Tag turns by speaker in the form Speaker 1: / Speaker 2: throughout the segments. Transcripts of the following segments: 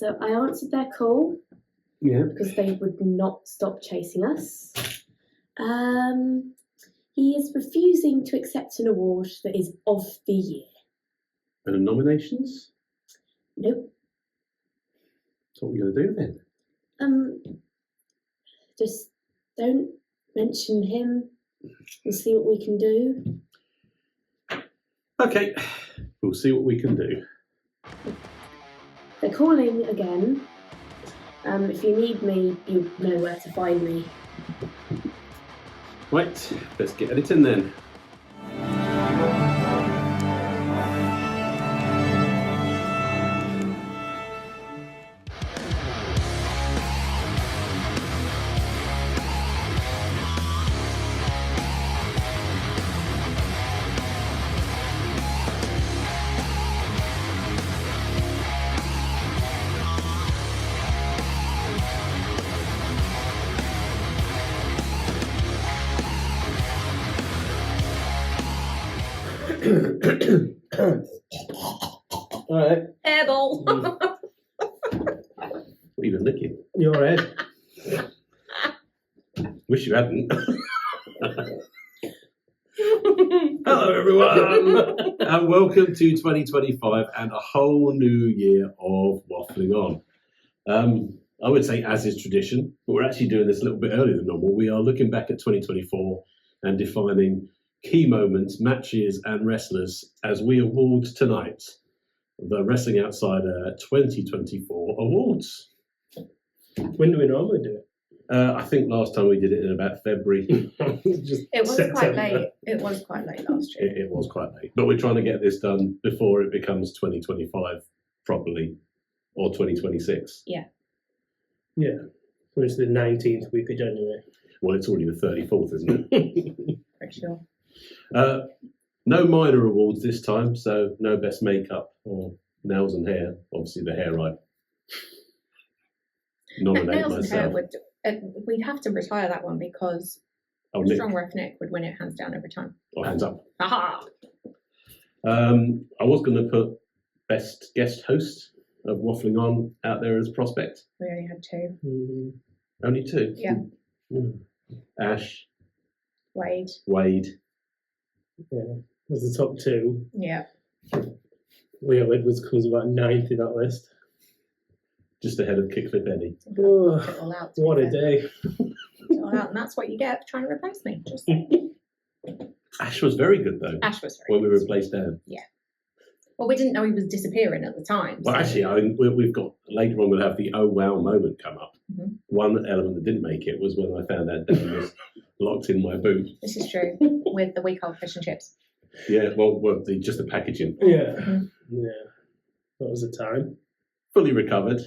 Speaker 1: So I answered their call.
Speaker 2: Yeah.
Speaker 1: Because they would not stop chasing us. He is refusing to accept an award that is of the year.
Speaker 2: And the nominations?
Speaker 1: Nope.
Speaker 2: So what are we going to do then?
Speaker 1: Just don't mention him. We'll see what we can do.
Speaker 2: Okay, we'll see what we can do.
Speaker 1: They're calling again. If you need me, you know where to find me.
Speaker 2: Right, let's get editing then. All right.
Speaker 1: Airball!
Speaker 2: What are you licking?
Speaker 3: Your head.
Speaker 2: Wish you hadn't. Hello everyone, and welcome to 2025 and a whole new year of waffling on. I would say, as is tradition, but we're actually doing this a little bit earlier than normal. We are looking back at 2024 and defining key moments, matches and wrestlers as we award tonight the Wrestling Outsider 2024 awards.
Speaker 3: When do we normally do it?
Speaker 2: I think last time we did it in about February.
Speaker 4: It was quite late. It was quite late last year.
Speaker 2: It was quite late, but we're trying to get this done before it becomes 2025 properly, or 2026.
Speaker 4: Yeah.
Speaker 3: Yeah. So it's the 19th week of January.
Speaker 2: Well, it's already the 34th, isn't it?
Speaker 4: Pretty sure.
Speaker 2: No minor awards this time, so no best makeup or nails and hair. Obviously, the hair I nominate
Speaker 4: Nails and hair
Speaker 2: myself.
Speaker 4: we'd have to retire that one because
Speaker 2: Oh, Nick.
Speaker 4: Strong Ref Nick would win it hands down every time.
Speaker 2: Oh, hands up.
Speaker 4: Aha!
Speaker 2: I was going to put best guest host of Waffling On out there as a prospect.
Speaker 4: We only had two.
Speaker 3: Mm-hmm.
Speaker 2: Only two.
Speaker 4: Yeah.
Speaker 2: Ash,
Speaker 4: Wade.
Speaker 2: Wade.
Speaker 3: Yeah. There's the top two.
Speaker 4: Yeah.
Speaker 3: Leo Edwards comes about 9th in that list.
Speaker 2: Just ahead of Kickflip Eddie.
Speaker 3: Oh,
Speaker 4: Took it all out.
Speaker 3: what a day.
Speaker 4: Took it all out, and that's what you get for trying to replace me. Just saying.
Speaker 2: Ash was very good though.
Speaker 4: Ash was very
Speaker 2: when we
Speaker 4: good.
Speaker 2: replaced Dan.
Speaker 4: Well, we didn't know he was disappearing at the time.
Speaker 2: Well,
Speaker 4: so-
Speaker 2: actually, we've got later on. We'll have the oh wow moment come up.
Speaker 4: Mhm.
Speaker 2: One element that didn't make it was when I found out Dan was locked in my boot.
Speaker 4: This is true. With the week old fish and chips.
Speaker 2: Yeah, just the packaging.
Speaker 3: Yeah.
Speaker 4: Mhm.
Speaker 3: Yeah. That was the time.
Speaker 2: Fully recovered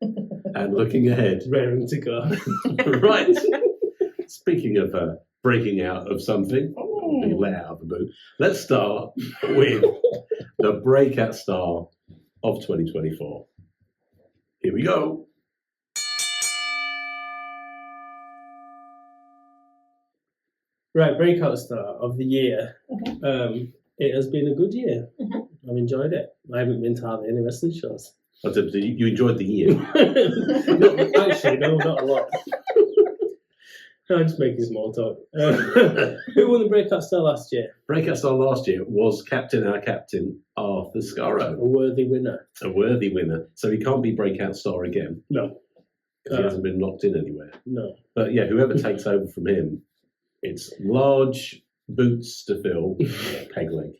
Speaker 2: and looking ahead.
Speaker 3: Raring to go.
Speaker 2: Right. Speaking of breaking out of something, being let out of the boot, let's start with the breakout star of 2024. Here we go.
Speaker 3: Right, breakout star of the year.
Speaker 4: Okay.
Speaker 3: It has been a good year.
Speaker 4: Mhm.
Speaker 3: I've enjoyed it. I haven't been to hardly any wrestling shows.
Speaker 2: I said, you enjoyed the year.
Speaker 3: No, actually, no, not a lot. No, I'm just making small talk. Who won the breakout star last year?
Speaker 2: Breakout star last year was our captain, Arthur
Speaker 3: A
Speaker 2: Skurro,
Speaker 3: worthy winner.
Speaker 2: a worthy winner. So he can't be breakout star again
Speaker 3: No,
Speaker 2: because he hasn't been locked in anywhere.
Speaker 3: no.
Speaker 2: But yeah, whoever takes over from him, it's large boots to fill, peg leg.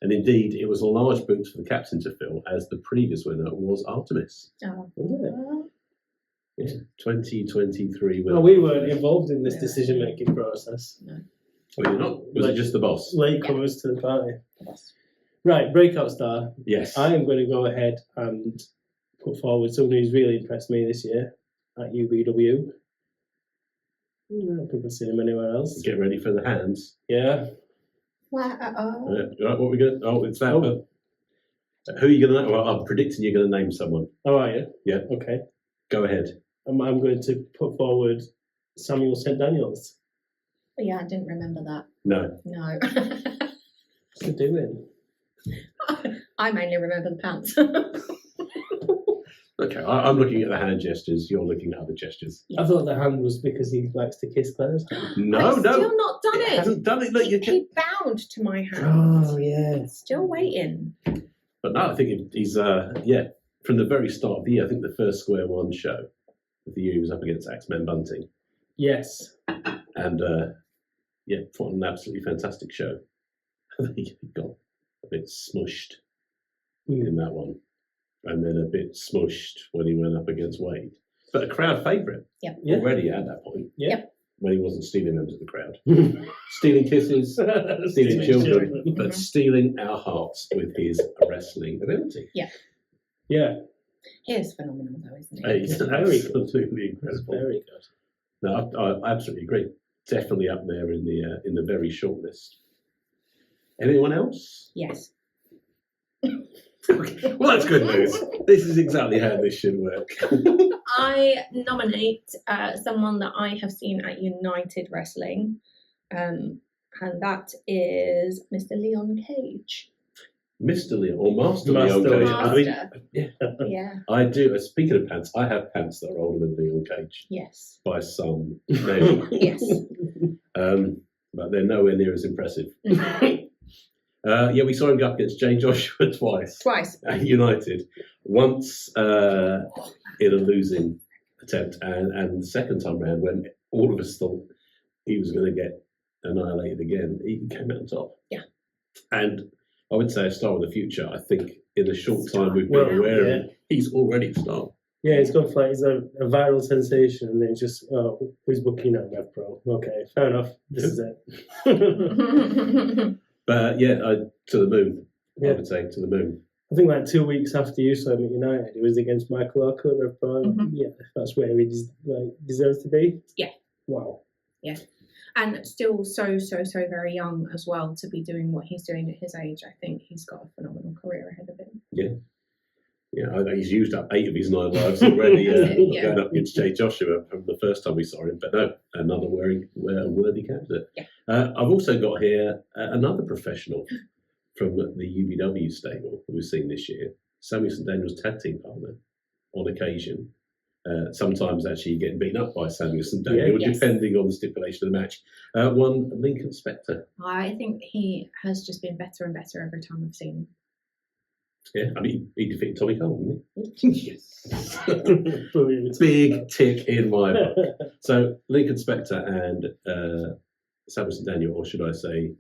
Speaker 2: And indeed, it was a large boot for the captain to fill, as the previous winner was Artemis.
Speaker 4: Oh.
Speaker 2: Yeah, 2023 winner.
Speaker 3: Well, we weren't involved in this decision-making process.
Speaker 2: Were you not? Was it just the boss?
Speaker 3: Latecomers to the party.
Speaker 4: Yes.
Speaker 3: Right, breakout star.
Speaker 2: Yes.
Speaker 3: I am going to go ahead and put forward someone who's really impressed me this year at UBW. I don't think I've seen him anywhere else.
Speaker 2: Get ready for the hands.
Speaker 3: Yeah.
Speaker 4: Wow.
Speaker 2: Right, what are we going to... Oh, it's that.
Speaker 3: Oh.
Speaker 2: Who are you going to... Well, I'm predicting you're going to name someone.
Speaker 3: Oh, are you?
Speaker 2: Yeah.
Speaker 3: Okay.
Speaker 2: Go ahead.
Speaker 3: I'm going to put forward Samuel St. Daniels.
Speaker 4: Yeah, I didn't remember that.
Speaker 2: No.
Speaker 4: No.
Speaker 3: What's he doing?
Speaker 4: I mainly remember the pants.
Speaker 2: Okay, I'm looking at the hand gestures. You're looking at other gestures.
Speaker 3: I thought the hand was because he likes to kiss Claire's.
Speaker 2: No,
Speaker 4: I've
Speaker 2: no.
Speaker 4: still not done it.
Speaker 2: Hasn't done it. Look, you can.
Speaker 4: He bowed to my hand.
Speaker 3: Oh, yeah.
Speaker 4: Still waiting.
Speaker 2: But no, I think he's from the very start of the year. I think the first Square One show of the year he was up against Axeman Bunting,
Speaker 3: Yes.
Speaker 2: and what an absolutely fantastic show. I think he got a bit smushed in that one, and then a bit smushed when he went up against Wade. But a crowd favourite
Speaker 4: Yep.
Speaker 2: already at that point.
Speaker 3: Yep.
Speaker 2: When he wasn't stealing members of the crowd, stealing kisses, stealing children, but stealing our hearts with his wrestling ability.
Speaker 3: Yeah.
Speaker 4: He is phenomenal, though, isn't he?
Speaker 2: He's
Speaker 3: very
Speaker 2: absolutely incredible.
Speaker 3: Very good.
Speaker 2: No, I absolutely agree. Definitely up there in the very short list. Anyone else?
Speaker 4: Yes.
Speaker 2: Okay. Well, that's good news. This is exactly how this should work.
Speaker 4: I nominate someone that I have seen at United Wrestling, and that is Mr. Leon Cage.
Speaker 2: Mr. Leon, or Master
Speaker 3: Master
Speaker 2: Leon Cage.
Speaker 3: Leon.
Speaker 4: Master. Yeah.
Speaker 2: I do. Speaking of pants, I have pants that are older than Leon Cage
Speaker 4: Yes.
Speaker 2: by some measure.
Speaker 4: Yes.
Speaker 2: But they're nowhere near as impressive. We saw him go up against Jay Joshua twice. At United. Once in a losing attempt, and the second time round when all of us thought he was going to get annihilated again, he came out on top.
Speaker 4: Yeah.
Speaker 2: And I would say a star of the future. I think in the short time we've
Speaker 3: Well,
Speaker 2: been aware
Speaker 3: yeah.
Speaker 2: of him, he's already a star.
Speaker 3: Yeah, he's gone for he's a viral sensation, and then just who's booking now, Rev Pro? Okay, fair enough. This is it.
Speaker 2: But to the moon.
Speaker 3: Yeah.
Speaker 2: I would say to the moon.
Speaker 3: I think like 2 weeks after you saw him at United, it was against Michael Orco at Rev Pro.
Speaker 4: Mhm.
Speaker 3: Yeah, that's where he deserves to be.
Speaker 4: Yeah.
Speaker 3: Wow.
Speaker 4: Yeah. And still so very young as well to be doing what he's doing at his age. I think he's got a phenomenal career ahead of him.
Speaker 2: Yeah, I think he's used up 8 of his 9 lives already
Speaker 4: Yeah.
Speaker 2: going up against Jay Joshua from the first time we saw him. But no, another worthy candidate.
Speaker 4: Yeah.
Speaker 2: I've also got here another professional from the UBW stable who we've seen this year, Samuel St. Daniel's tag team partner on occasion. Sometimes actually getting beaten up by Samuel St. Daniel,
Speaker 4: Yes.
Speaker 2: depending on the stipulation of the match. One Lincoln Spectre.
Speaker 4: I think he has just been better and better every time I've seen him.
Speaker 2: Yeah, I mean, he defeated Tommy Cole, didn't he? Yes.
Speaker 3: Brilliant.
Speaker 2: Big tick in my book. So Lincoln Spectre and Samuel St. Daniel, or should I say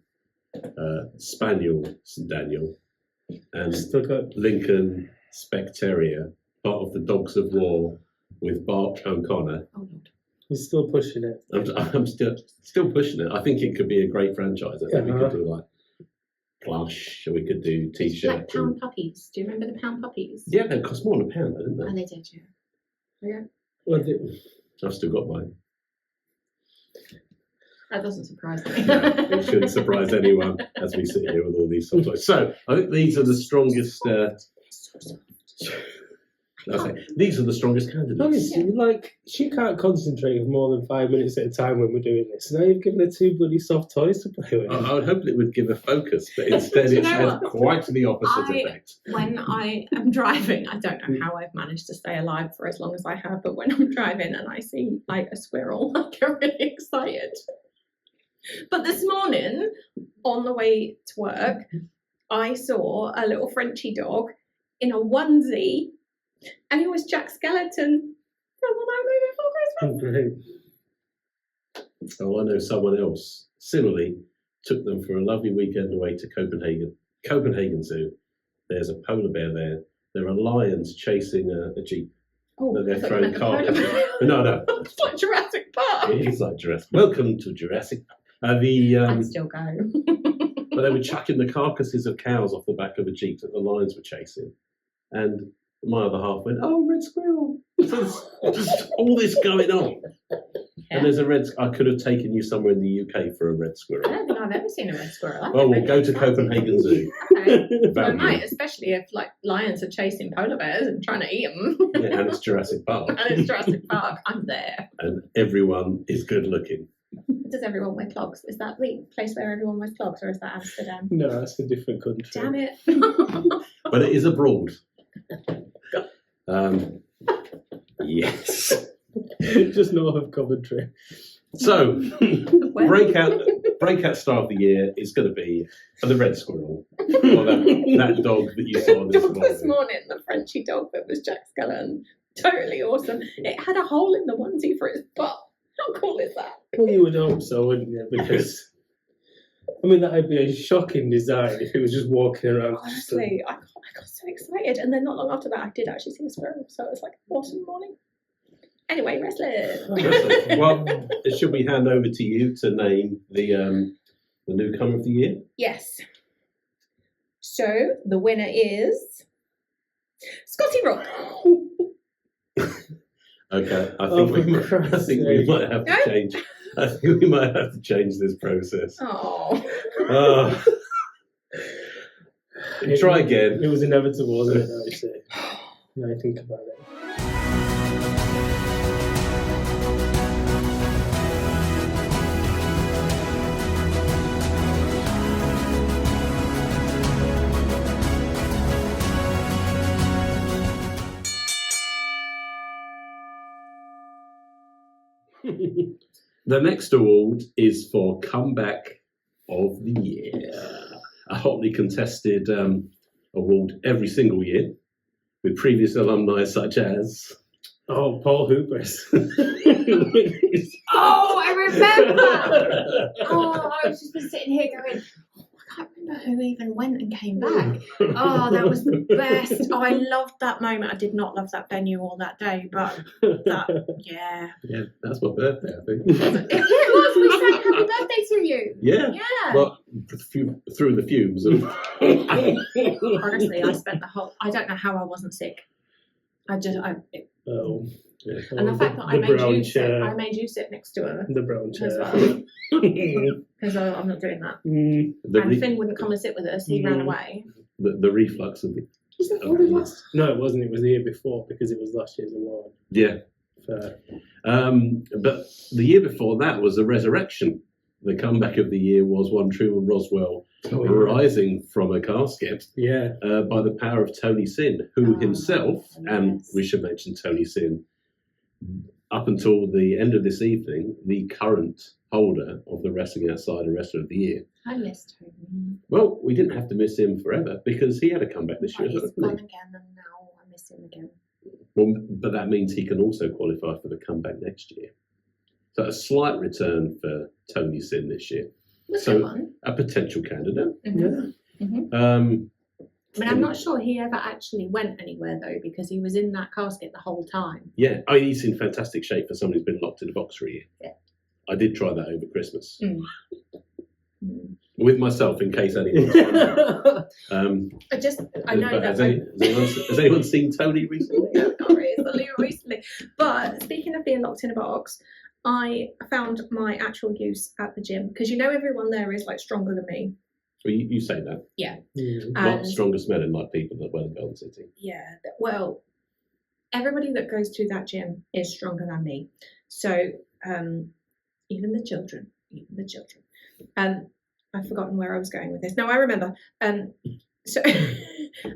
Speaker 2: Spaniel St. Daniel, and
Speaker 3: Still got
Speaker 2: Lincoln Specteria, part of the Dogs of War with Bart O'Connor.
Speaker 4: Oh Lord.
Speaker 3: he's still pushing it.
Speaker 2: I'm still pushing it. I think it could be a great franchise. I think we could do like plush, or we could do
Speaker 4: Like
Speaker 2: t-shirts.
Speaker 4: pound puppies. Do you remember the pound puppies?
Speaker 2: Yeah, they cost more than £1, didn't
Speaker 4: Oh,
Speaker 2: they?
Speaker 4: they did, yeah. Yeah.
Speaker 3: Well,
Speaker 2: I've still got mine.
Speaker 4: That doesn't surprise me.
Speaker 2: No, it shouldn't surprise anyone as we sit here with all these soft toys. So I think these are the strongest. These are the strongest candidates.
Speaker 3: honestly, like she can't concentrate for more than 5 minutes at a time when we're doing this. Now you've given her 2 bloody soft toys to play with.
Speaker 2: I would hope it would give a focus, but instead
Speaker 4: Do you
Speaker 2: it's
Speaker 4: know
Speaker 2: had
Speaker 4: what?
Speaker 2: quite the opposite
Speaker 4: I-
Speaker 2: effect.
Speaker 4: When I am driving, I don't know how I've managed to stay alive for as long as I have, but when I'm driving and I see like a squirrel, I get really excited. But this morning, on the way to work, I saw a little Frenchie dog in a onesie, and it was Jack Skeleton from The Nightmare Before Christmas.
Speaker 3: Great.
Speaker 2: Oh, I know someone else similarly took them for a lovely weekend away to Copenhagen Zoo. There's a polar bear there. There are lions chasing a jeep.
Speaker 4: Oh,
Speaker 2: They're
Speaker 4: I thought you
Speaker 2: throwing
Speaker 4: meant the polar
Speaker 2: carcasses.
Speaker 4: bear.
Speaker 2: No.
Speaker 4: It's like Jurassic Park.
Speaker 2: It is like Jurassic. Welcome to Jurassic Park.
Speaker 4: I'd still go.
Speaker 2: But they were chucking the carcasses of cows off the back of a jeep that the lions were chasing, and my other half went, "Oh, red squirrel!" So there's just all this going on, and there's a red. I could have taken you somewhere in the UK for a red
Speaker 4: I
Speaker 2: squirrel.
Speaker 4: don't think I've ever seen a red squirrel.
Speaker 2: Well, we'll go to Copenhagen Zoo.
Speaker 4: Okay. I
Speaker 2: Value.
Speaker 4: might, especially if like lions are chasing polar bears and trying to eat them.
Speaker 2: Yeah, and it's Jurassic Park,
Speaker 4: And it's Jurassic Park. I'm there.
Speaker 2: and everyone is good looking.
Speaker 4: Does everyone wear clogs? Is that the place where everyone wears clogs, or is that Amsterdam?
Speaker 3: No, that's a different country.
Speaker 4: Damn it.
Speaker 2: But it is abroad. Yes.
Speaker 3: Just north of Coventry.
Speaker 2: So,
Speaker 4: Where?
Speaker 2: breakout star of the year is going to be the red squirrel, or that dog that you saw
Speaker 4: The
Speaker 2: this
Speaker 4: dog this
Speaker 2: morning.
Speaker 4: morning, the Frenchy dog that was Jack Skellern. Totally awesome. It had a hole in the onesie for its butt. How cool is that?
Speaker 3: Well, you would hope so, wouldn't you? Because, I mean, that would be a shocking design if it was just walking around.
Speaker 4: Honestly, I got so excited. And then not long after that, I did actually see a squirrel. So it was like an awesome morning. Anyway, wrestling.
Speaker 2: Well, should we hand over to you to name the newcomer of the year?
Speaker 4: Yes. So the winner is Scotty Rock.
Speaker 2: Okay, I
Speaker 3: Oh,
Speaker 2: think,
Speaker 3: for
Speaker 2: I
Speaker 3: Christ's
Speaker 2: think we
Speaker 3: sake.
Speaker 2: might have to
Speaker 4: No?
Speaker 2: change. I think we might have to change this process.
Speaker 4: Oh.
Speaker 2: Oh. Try again.
Speaker 3: It was inevitable, wasn't it? Now you say. Now I think about it.
Speaker 2: The next award is for Comeback of the Year, a hotly contested award every single year, with previous alumni such as.
Speaker 3: Oh, Paul Hooper's.
Speaker 4: Oh, I remember. Oh, I was just been sitting here going, oh, I can't remember who even went and came back. Oh, that was the best. Oh, I loved that moment. I did not love that venue all that day, but that, yeah.
Speaker 2: Yeah, that's my birthday, I think.
Speaker 4: It was. We sang happy birthday to you.
Speaker 2: Yeah.
Speaker 4: Yeah.
Speaker 2: Well, through the fumes. Of...
Speaker 4: Honestly, I spent the whole. I don't know how I wasn't sick.
Speaker 3: Oh.
Speaker 2: Yeah.
Speaker 4: And the fact that I made you sit next to her
Speaker 3: The brown chair.
Speaker 4: as well, because I'm not doing that. And Finn wouldn't come and sit with us. He ran away.
Speaker 2: The reflux of the.
Speaker 4: Isn't it last?
Speaker 3: No, it wasn't. It was the year before because it was last year's award.
Speaker 2: Yeah.
Speaker 3: Fair.
Speaker 2: But the year before that was the resurrection. The comeback of the year was one Truman Roswell rising from a casket
Speaker 3: Yeah.
Speaker 2: by the power of Tony Sin, who himself, and
Speaker 4: yes.
Speaker 2: we should mention Tony Sin, up until the end of this evening, the current holder of the Wrestling Outsider Wrestler of the Year.
Speaker 4: I missed Tony.
Speaker 2: Well, we didn't have to miss him forever because he had a comeback this year.
Speaker 4: He's
Speaker 2: hasn't
Speaker 4: gone
Speaker 2: he?
Speaker 4: again, and now I miss him again.
Speaker 2: Well, but that means he can also qualify for the comeback next year. So a slight return for Tony Sin this year.
Speaker 4: Was
Speaker 2: So-
Speaker 4: that one?
Speaker 2: A potential candidate.
Speaker 4: Mm-hmm. I mean, I'm not sure he ever actually went anywhere though, because he was in that casket the whole time.
Speaker 2: Yeah, he's in fantastic shape for someone who's been locked in a box for a year.
Speaker 4: Yeah.
Speaker 2: I did try that over Christmas
Speaker 4: Mm.
Speaker 2: with myself in case anyone.
Speaker 4: I know that.
Speaker 2: Has anyone seen Tony recently?
Speaker 4: Yeah, not recently. But speaking of being locked in a box, I found my actual use at the gym because everyone there is like stronger than me.
Speaker 2: Well, you say that. Not
Speaker 4: And
Speaker 2: stronger smelling like people that were in Golden City.
Speaker 4: yeah, well, everybody that goes to that gym is stronger than me. So even the children. I've forgotten where I was going with this. No, I remember. So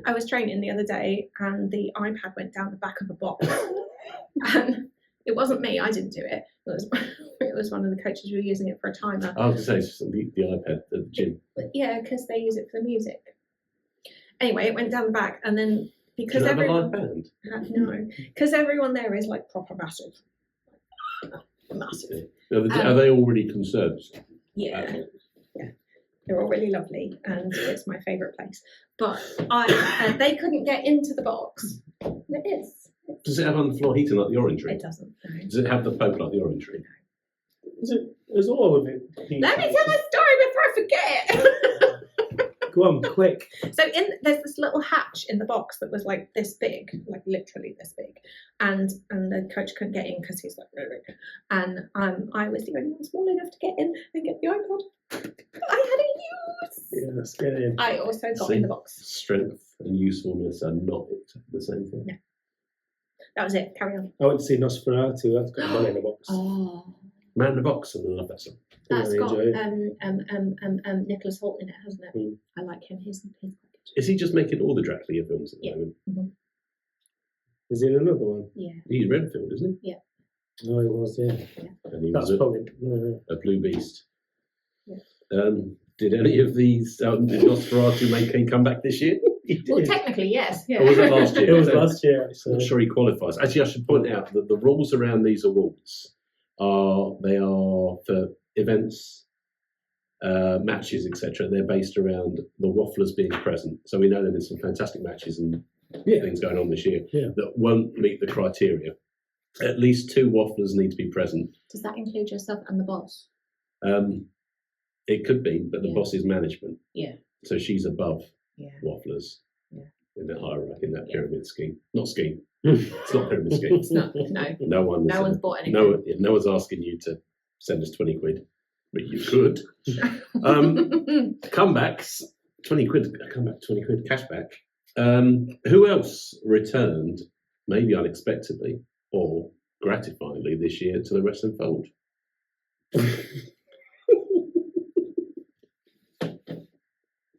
Speaker 4: I was training the other day and the iPad went down the back of the box. And it wasn't me, I didn't do it. It was one of the coaches who were using it for a timer.
Speaker 2: I was going to say the iPad at the gym.
Speaker 4: Yeah, because they use it for the music. Anyway, it went down the back and then because
Speaker 2: Do you have a
Speaker 4: everyone
Speaker 2: live band?
Speaker 4: no, because everyone there is like proper massive. Massive.
Speaker 2: Are they already concerned?
Speaker 4: Yeah. They're all really lovely and it's my favourite place. But they couldn't get into the box. It is.
Speaker 2: Does it have on the floor heating like the orangery?
Speaker 4: It doesn't. No.
Speaker 2: Does it have the poke like the orangery?
Speaker 3: Is all of it?
Speaker 4: Let me tell a story before I forget.
Speaker 3: Go on, quick.
Speaker 4: So there's this little hatch in the box that was like this big, like literally this big, and the coach couldn't get in because he's like, and I was the only one small enough to get in and get the iPod. I had a use.
Speaker 3: Yeah, let's get in.
Speaker 4: I also got in the box.
Speaker 2: Strength and usefulness are not exactly the same thing.
Speaker 4: No. That was it. Carry on.
Speaker 3: I went to see Nosferatu. That's got money in a box.
Speaker 4: Oh,
Speaker 2: Man in the Box, and I love that song.
Speaker 4: that's
Speaker 3: Really
Speaker 4: got
Speaker 3: enjoy
Speaker 4: Nicholas Hoult in it, hasn't it?
Speaker 3: Mm.
Speaker 4: I like him. He's quite good.
Speaker 2: Is he just making all the Dracula films at the
Speaker 4: Yeah.
Speaker 2: moment?
Speaker 4: Mhm.
Speaker 3: Is he in another one?
Speaker 4: Yeah.
Speaker 2: He's Redfield, isn't he?
Speaker 3: Oh, it was, yeah.
Speaker 2: And he
Speaker 3: That's
Speaker 2: was
Speaker 3: probably.
Speaker 2: a blue beast.
Speaker 4: Yeah.
Speaker 2: Did any of these did Nosferatu make a comeback this year?
Speaker 4: Well, technically, yes. Yeah.
Speaker 2: Or was it last year?
Speaker 3: It was last year,
Speaker 2: I'm
Speaker 3: actually.
Speaker 2: not sure he qualifies. Actually, I should point out that the rules around these awards are for events, matches, etc. They're based around the Wafflers being present. So we know there have been some fantastic matches and things going on this year that won't meet the criteria. At least 2 Wafflers need to be present.
Speaker 4: Does that include yourself and the boss?
Speaker 2: It could be, but the boss is management.
Speaker 4: Yeah.
Speaker 2: So she's above
Speaker 4: Yeah.
Speaker 2: Wafflers
Speaker 4: Yeah.
Speaker 2: in that hierarchy, in that pyramid scheme. Not scheme. It's not pyramid scheme.
Speaker 4: It's not. No.
Speaker 2: No
Speaker 4: one's bought anything.
Speaker 2: No one's asking you to send us 20 quid, but you could. Comebacks, 20 quid, comeback, 20 quid, cashback. Who else returned, maybe unexpectedly or gratifyingly this year, to the wrestling fold?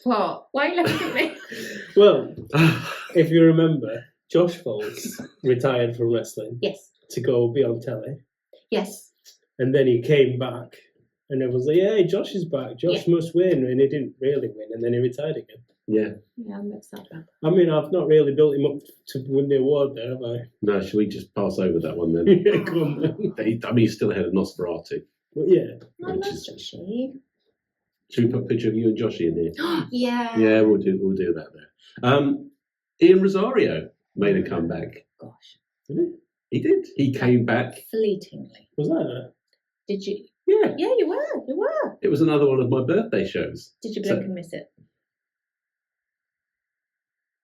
Speaker 4: What? Why are you looking at me?
Speaker 3: Well, if you remember, Josh Folds retired from wrestling
Speaker 4: Yes.
Speaker 3: to go be on telly.
Speaker 4: Yes.
Speaker 3: And then he came back and everyone's like, hey, Josh is back. Josh must win. And he didn't really win. And then he retired again.
Speaker 2: Yeah.
Speaker 4: Yeah, I'm mixed up about
Speaker 3: I mean, I've not really built him up to win the award there, have I?
Speaker 2: No, should we just pass over that one then?
Speaker 3: Yeah, come on.
Speaker 2: I mean, he's still ahead of Nosferatu.
Speaker 3: But yeah.
Speaker 4: I
Speaker 2: Which
Speaker 4: love
Speaker 2: is-
Speaker 4: Joshie.
Speaker 2: Should we put a picture of you and Joshy in here?
Speaker 4: Yeah.
Speaker 2: Yeah, we'll do that there. Ian Rosario made a comeback.
Speaker 4: Gosh.
Speaker 2: He did. He came back.
Speaker 4: Fleetingly.
Speaker 3: Was that there?
Speaker 4: Did you?
Speaker 2: Yeah.
Speaker 4: Yeah, you were. You were.
Speaker 2: It was another one of my birthday shows.
Speaker 4: Did you
Speaker 2: So-
Speaker 4: blink and miss it?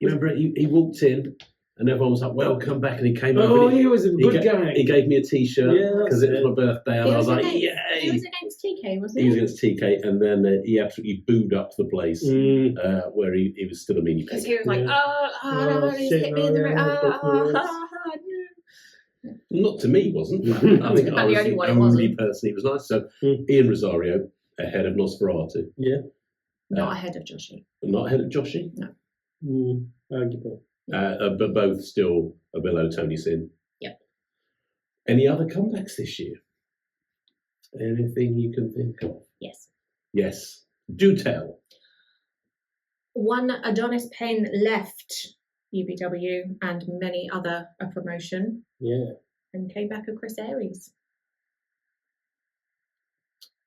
Speaker 2: You remember, he walked in and everyone was like, welcome back. And he came over.
Speaker 3: Oh,
Speaker 2: and
Speaker 3: he was a good guy.
Speaker 2: He gave me a T-shirt
Speaker 3: Yeah,
Speaker 2: because
Speaker 3: that's
Speaker 2: it was my birthday. And I was like,
Speaker 4: He
Speaker 2: yay.
Speaker 4: was against TK, wasn't
Speaker 2: He was
Speaker 4: he?
Speaker 2: against TK. And then he absolutely booed up the place where he was still a meanie
Speaker 4: Because
Speaker 2: pig.
Speaker 4: he was like,
Speaker 3: Yeah.
Speaker 4: no, he's
Speaker 3: shit,
Speaker 4: hit me in the
Speaker 3: no,
Speaker 4: ring.
Speaker 3: no,
Speaker 2: Not to me, he wasn't. I think
Speaker 4: Not
Speaker 2: I
Speaker 4: the
Speaker 2: was
Speaker 4: only
Speaker 2: the
Speaker 4: one, it
Speaker 2: only
Speaker 4: wasn't.
Speaker 2: person he was nice. So Ian Rosario ahead of Nosferatu.
Speaker 3: Yeah.
Speaker 4: Not ahead of Joshie.
Speaker 2: Not ahead of Joshy,
Speaker 3: Arguable.
Speaker 2: but both still below Tony Sin.
Speaker 4: Yep.
Speaker 2: Any other comebacks this year? Anything you can think of?
Speaker 4: Yes.
Speaker 2: Yes. Do tell.
Speaker 4: One Adonis Payne left UBW and many other a promotion
Speaker 3: Yeah.
Speaker 4: and came back a Chris Aries.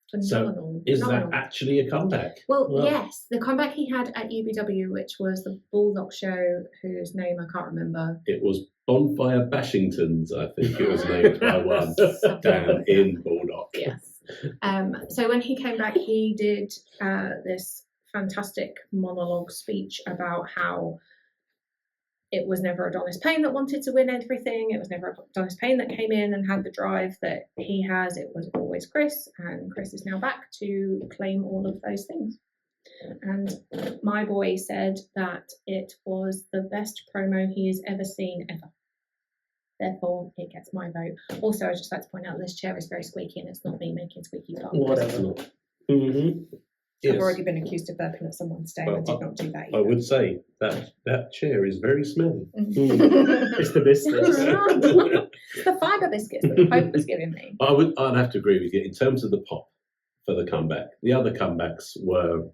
Speaker 2: So,
Speaker 4: Phenomenal.
Speaker 2: is that
Speaker 4: Phenomenal.
Speaker 2: actually a comeback?
Speaker 4: Well,
Speaker 3: Well-
Speaker 4: yes, the comeback he had at UBW, which was the Bulldog show, whose name I can't remember.
Speaker 2: It was Bonfire Bashingtons, I think it was named by one, down in Baldock.
Speaker 4: Yes. So when he came back, he did this fantastic monologue speech about how it was never Adonis Payne that wanted to win everything. It was never Adonis Payne that came in and had the drive that he has. It was always Chris, and Chris is now back to claim all of those things. And my boy said that it was the best promo he has ever seen ever. Therefore, it gets my vote. Also, I'd just like to point out this chair is very squeaky and it's not me making squeaky butt.
Speaker 3: Whatever. Mm-hmm.
Speaker 2: Yes.
Speaker 4: I've already been accused of burping at someone's day.
Speaker 2: Well,
Speaker 4: I did not do that
Speaker 2: I would say that chair is very smelly.
Speaker 3: It's the biscuits.
Speaker 4: It's the fibre biscuits that the Pope was giving me.
Speaker 2: I'd have to agree with you in terms of the pop for the comeback. The other comebacks were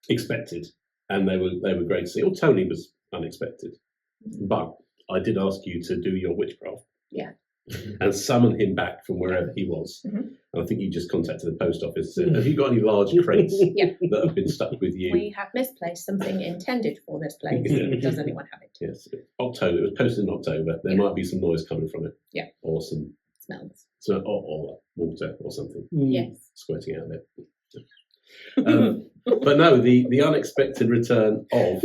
Speaker 2: expected, and they were great to see. Or Tony was unexpected, but I did ask you to do your witchcraft,
Speaker 4: Yeah.
Speaker 2: and summon him back from wherever he was.
Speaker 4: Mhm.
Speaker 2: And I think you just contacted the post office. And said, have you got any large crates
Speaker 4: Yeah.
Speaker 2: that have been stuck with you?
Speaker 4: We have misplaced something intended for this place. Does anyone have it?
Speaker 2: Yes, October. It was posted in October. There might be some noise coming from it.
Speaker 4: Yeah.
Speaker 2: Or some
Speaker 4: Smells.
Speaker 2: or water or something
Speaker 4: Yes.
Speaker 2: squirting out of it. But no, the unexpected return of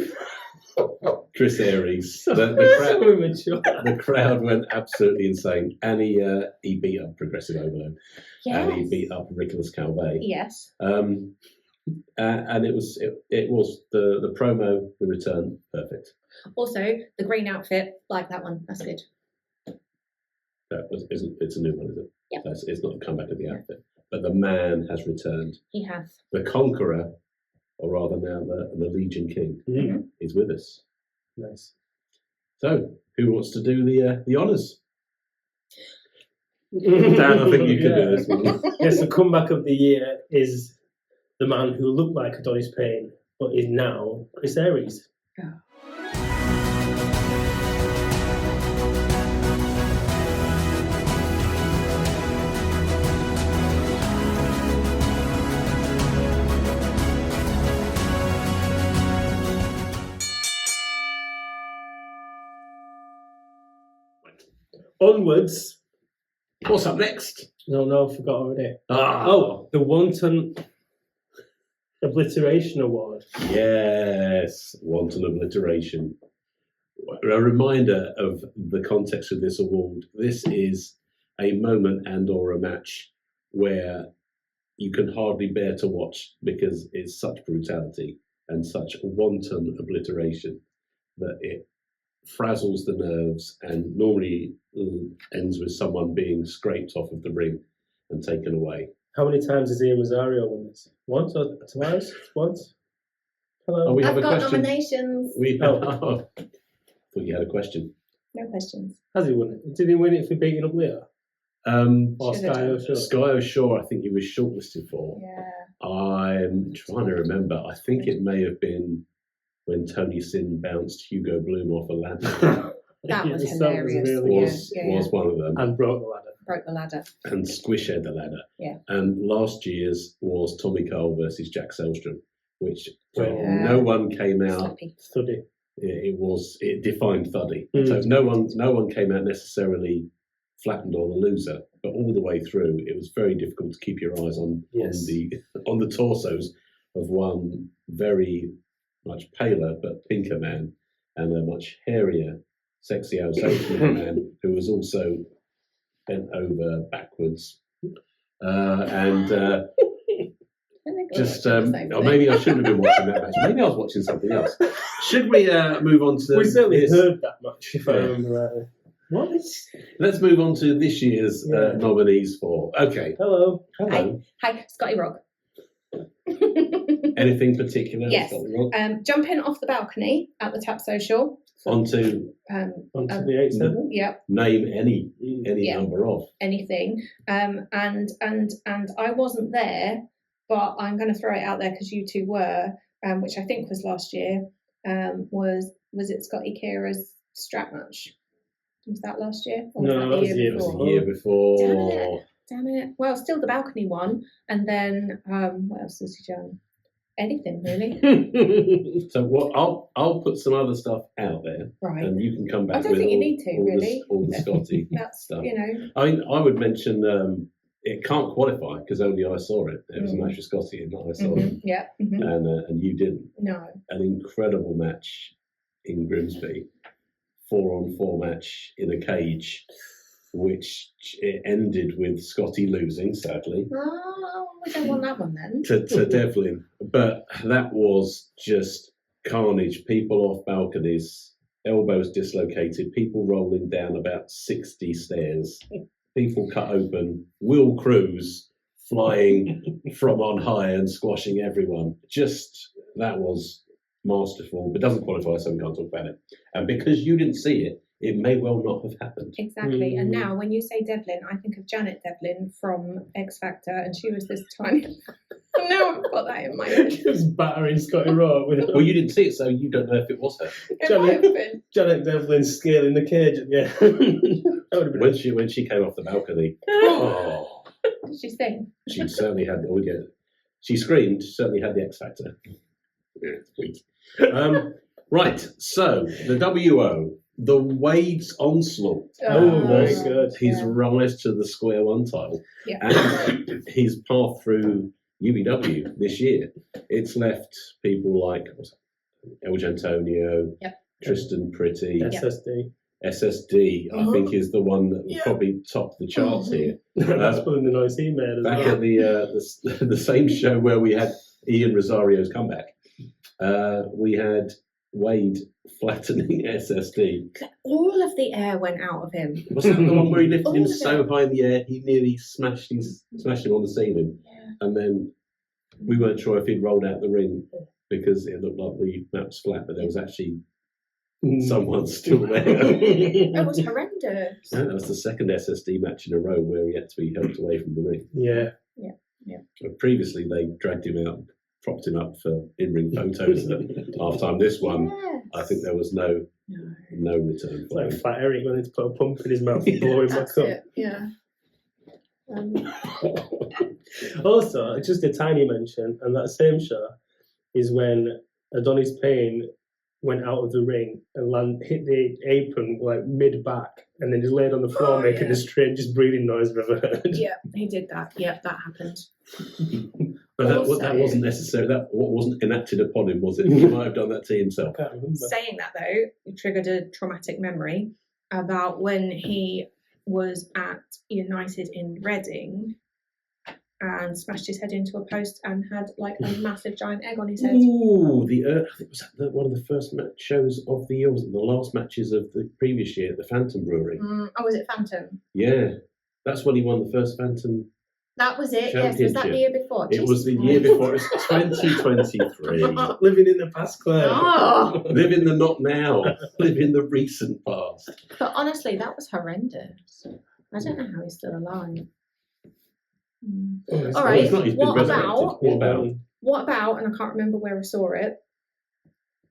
Speaker 2: Chris Aries. The crowd went absolutely insane, and he beat up Progressive Overload, and he beat up Nicholas Calvé.
Speaker 4: Yes.
Speaker 2: And it was the promo, the return, perfect.
Speaker 4: Also, the green outfit, like that one. That's good.
Speaker 2: It's a new one, is it?
Speaker 4: Yeah.
Speaker 2: It's not the comeback of the outfit, but the man has returned.
Speaker 4: He has.
Speaker 2: The Conqueror, or rather now the Legion King, is with us.
Speaker 3: Nice.
Speaker 2: So, who wants to do the honours? Dan, I think you can do this one.
Speaker 3: Yes, the comeback of the year is the man who looked like Adonis Payne, but is now Chris Aries. Onwards.
Speaker 2: What's up next?
Speaker 3: No, I forgot already.
Speaker 2: Ah,
Speaker 3: Oh, the Wanton Obliteration Award.
Speaker 2: yes, Wanton Obliteration. A reminder of the context of this award. This is a moment and/or a match where you can hardly bear to watch because it's such brutality and such wanton obliteration that it frazzles the nerves and normally ends with someone being scraped off of the ring and taken away.
Speaker 3: How many times has Ian Rosario won this? Once or twice? Once? Hello.
Speaker 2: Oh, we
Speaker 4: I've
Speaker 2: have a
Speaker 4: got
Speaker 2: question.
Speaker 4: nominations.
Speaker 2: We thought you had a question.
Speaker 4: No questions.
Speaker 3: Has he won it? Did he win it for beating up Leo? Or
Speaker 4: Should have
Speaker 3: Sky
Speaker 4: done.
Speaker 3: O'Shore?
Speaker 2: Sky O'Shore, I think he was shortlisted for.
Speaker 4: Yeah.
Speaker 2: I'm trying to remember. I think it may have been when Tony Sin bounced Hugo Bloom off a ladder.
Speaker 4: That was
Speaker 3: Yes,
Speaker 4: hilarious.
Speaker 3: really
Speaker 2: was one of them.
Speaker 3: And broke the ladder.
Speaker 4: Broke the ladder.
Speaker 2: And squished the ladder.
Speaker 4: Yeah.
Speaker 2: And last year's was Tommy Cole versus Jack Selstrom, which
Speaker 3: Yeah.
Speaker 2: no one came out.
Speaker 4: Slappy.
Speaker 3: Study.
Speaker 2: It defined Thuddy.
Speaker 3: Mm.
Speaker 2: So no one came out necessarily flattened or the loser, but all the way through it was very difficult to keep your eyes on the torsos of one very much paler but pinker man and a much hairier, sexy Alsatian man who was also bent over backwards and just or maybe I shouldn't have been watching that match. Maybe I was watching something else. Should we move on to
Speaker 3: We certainly
Speaker 2: this?
Speaker 3: heard that much, if I
Speaker 2: Yeah.
Speaker 3: remember rightly. What?
Speaker 2: Let's move on to this year's
Speaker 3: Yeah.
Speaker 2: nominees for. Okay.
Speaker 3: Hello.
Speaker 2: Hello.
Speaker 4: Hi, Scotty Rock.
Speaker 2: Anything particular?
Speaker 4: Yes.
Speaker 2: That's got wrong?
Speaker 4: Jumping off the balcony at the Tap Social.
Speaker 2: Onto
Speaker 3: On to
Speaker 4: Um,
Speaker 3: the 8-7.
Speaker 4: Yep,
Speaker 2: name any
Speaker 4: Yeah.
Speaker 2: number of.
Speaker 4: anything. And I wasn't there, but I'm going to throw it out there because you two were, which I think was last year. Was it Scotty Kira's strap match? Was that last year? Or
Speaker 3: No, that was the year
Speaker 2: It was
Speaker 3: before.
Speaker 2: the year before.
Speaker 4: Damn it. Well, still the balcony one. And then, what else has he done? Anything, really.
Speaker 2: So what? I'll put some other stuff out there,
Speaker 4: Right.
Speaker 2: and you can come back.
Speaker 4: I don't
Speaker 2: with
Speaker 4: think you
Speaker 2: all-
Speaker 4: need to,
Speaker 2: all the-
Speaker 4: really.
Speaker 2: all the Scotty
Speaker 4: That's,
Speaker 2: stuff.
Speaker 4: you know.
Speaker 2: I mean, I would mention it can't qualify because only I saw it. It was a match with Scotty, and I saw it,
Speaker 4: Yeah. mhm.
Speaker 2: and you didn't.
Speaker 4: No.
Speaker 2: An incredible match in Grimsby, 4-on-4 match in a cage, which it ended with Scotty losing, sadly,
Speaker 4: Oh, we don't want that one then.
Speaker 2: to Devlin. But that was just carnage. People off balconies, elbows dislocated, people rolling down about 60 stairs, people cut open, Will Cruz flying from on high and squashing everyone. Just, that was masterful, but doesn't qualify, so we can't talk about it. And because you didn't see it, it may well not have happened.
Speaker 4: Exactly. And now when you say Devlin, I think of Janet Devlin from X Factor, and she was this tiny. Now I've got that in my head.
Speaker 3: Just battering Scotty Rock with
Speaker 2: Well, you didn't see it, so you don't know if it was her.
Speaker 4: It might have been.
Speaker 3: Janet Devlin scaling the cage at the end. That would have been
Speaker 2: When she came off the balcony, oh,
Speaker 4: Did she sing?
Speaker 2: she certainly had. Oh, yeah, she screamed. She certainly had the X factor. Yeah, it's weak. Right. So the WO, the Wade's onslaught.
Speaker 3: Oh, very
Speaker 2: was
Speaker 3: good.
Speaker 2: His
Speaker 4: Yeah.
Speaker 2: rise to the Square One title
Speaker 4: Yeah.
Speaker 2: and his path through UBW this year. It's left people like El Antonio,
Speaker 4: Yep.
Speaker 2: Tristan Pretty,
Speaker 3: SSD.
Speaker 2: SSD. I
Speaker 4: Oh.
Speaker 2: think is the one that will
Speaker 3: Yeah.
Speaker 2: probably top the charts here.
Speaker 3: That's pulling the noise he made as
Speaker 2: Back
Speaker 3: well.
Speaker 2: at the same show where we had Ian Rosario's comeback, we had Wade flattening SSD.
Speaker 4: All of the air went out of him.
Speaker 2: Was that the one where he lifted
Speaker 4: All
Speaker 2: him
Speaker 4: of
Speaker 2: so
Speaker 4: it.
Speaker 2: high in the air he nearly smashed him on the ceiling?
Speaker 4: Yeah.
Speaker 2: And then we weren't sure if he'd rolled out the ring because it looked like the mat was flat, but there was actually someone's still there.
Speaker 4: It was horrendous.
Speaker 2: Yeah, that was the second SSD match in a row where he had to be helped away from the ring.
Speaker 3: Yeah.
Speaker 2: But previously, they dragged him out, propped him up for in-ring photos at half-time. This one, I think there was no return.
Speaker 3: It's like Fat Eric when he's put a pump in his mouth and blow him back
Speaker 4: That's
Speaker 3: up.
Speaker 4: it. Yeah.
Speaker 3: Also, just a tiny mention, and that same show is when Adonis Payne went out of the ring and hit the apron like mid-back, and then just laid on the floor making the strangest breathing noise I've ever heard.
Speaker 4: Yeah, he did that. Yeah, that happened.
Speaker 2: But that
Speaker 4: Also-
Speaker 2: wasn't necessary. That wasn't enacted upon him, was it? He might have done that to
Speaker 3: I
Speaker 2: himself.
Speaker 3: can't remember.
Speaker 4: Saying that though, it triggered a traumatic memory about when he was at United in Reading and smashed his head into a post and had like a massive giant egg on his head.
Speaker 2: Ooh, I think was that one of the first shows of the year? Was it the last matches of the previous year at the Phantom Brewery?
Speaker 4: Was it Phantom?
Speaker 2: Yeah, that's when he won the first Phantom.
Speaker 4: That was it. Yes, was that the year before?
Speaker 2: It was the year before. It was 2023.
Speaker 3: Living in the past, Claire.
Speaker 4: Oh,
Speaker 2: Live in the not now. Live in the recent past.
Speaker 4: but honestly, that was horrendous. I don't know how he's still alive. All right.
Speaker 2: He's not, he's been
Speaker 4: What
Speaker 2: resurrected.
Speaker 4: about?
Speaker 2: What about?
Speaker 4: What about? And I can't remember where I saw it.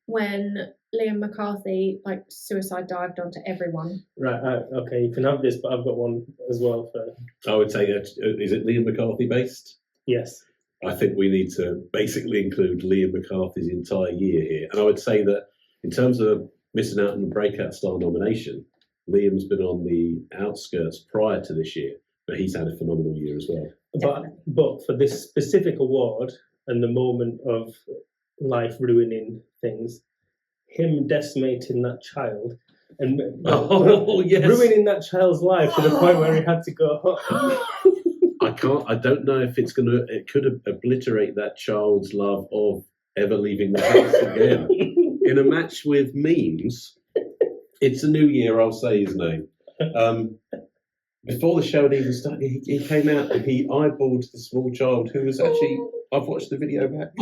Speaker 4: When Liam McCarthy like suicide dived onto everyone.
Speaker 3: Right, okay, you can have this, but I've got one as well for.
Speaker 2: I would say, is it Liam McCarthy based?
Speaker 3: Yes.
Speaker 2: I think we need to basically include Liam McCarthy's entire year here. And I would say that in terms of missing out on the breakout star nomination, Liam's been on the outskirts prior to this year, but he's had a phenomenal year as well.
Speaker 3: But for this specific award and the moment of life ruining things, him decimating that child and
Speaker 2: Yes.
Speaker 3: ruining that child's life to the point where he had to go home.
Speaker 2: I don't know if it could obliterate that child's love of ever leaving the house again. In a match with memes, it's a new year, I'll say his name. Before the show had even started, he came out and he eyeballed the small child who was actually, I've watched the video back,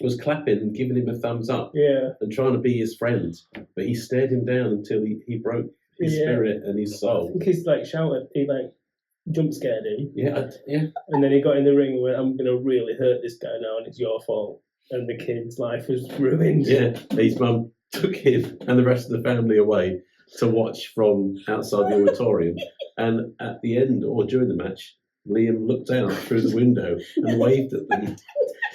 Speaker 2: was clapping and giving him a thumbs up and trying to be his friend. But he stared him down until he broke his spirit and his
Speaker 3: I
Speaker 2: soul.
Speaker 3: think he's like shouted, he like jump scared him.
Speaker 2: Yeah.
Speaker 3: And then he got in the ring and went, I'm going to really hurt this guy now and it's your fault. And the kid's life was ruined.
Speaker 2: Yeah, his mum took him and the rest of the family away to watch from outside the auditorium. And at the end, or during the match, Liam looked out through the window and waved at them.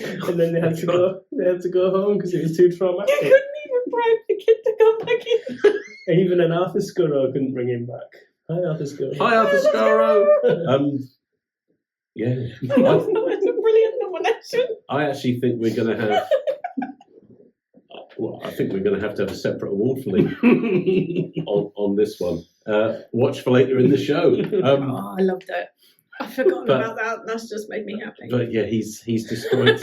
Speaker 3: And then they had to go home because it was too traumatic.
Speaker 4: You couldn't even bribe the kid to come back in.
Speaker 3: Even an Arthur Skurro couldn't bring him back. Hi, Arthur Skurro.
Speaker 2: Hi, Arthur Skurro. Yeah.
Speaker 4: That's a brilliant nomination.
Speaker 2: I actually think we're going to have. Well, I think we're going to have a separate award for Liam on this one. Watch for later in the show.
Speaker 4: I loved it. I've forgotten about that. That's just made me happy.
Speaker 2: But yeah, he's destroyed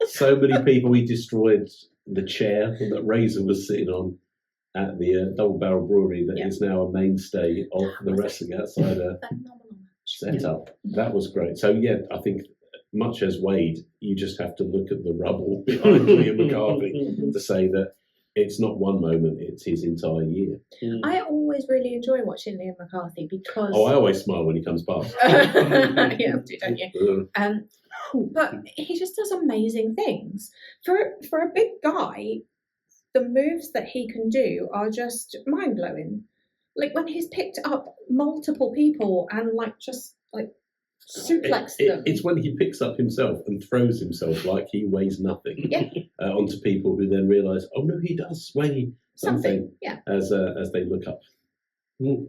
Speaker 2: so many people. He destroyed the chair that Razor was sitting on at the Double Barrel Brewery that is now a mainstay of the wrestling outsider setup. That was great. So yeah, I think much as Wade, you just have to look at the rubble behind Liam McCarthy to say that it's not one moment, it's his entire year.
Speaker 4: I always really enjoy watching Liam McCarthy because...
Speaker 2: Oh, I always smile when he comes past.
Speaker 4: You have to, don't you? But he just does amazing things. For a big guy, the moves that he can do are just mind-blowing. Like when he's picked up multiple people and just suplex them.
Speaker 2: It's when he picks up himself and throws himself like he weighs nothing onto people who then realise, oh no, he does weigh something. As they look up and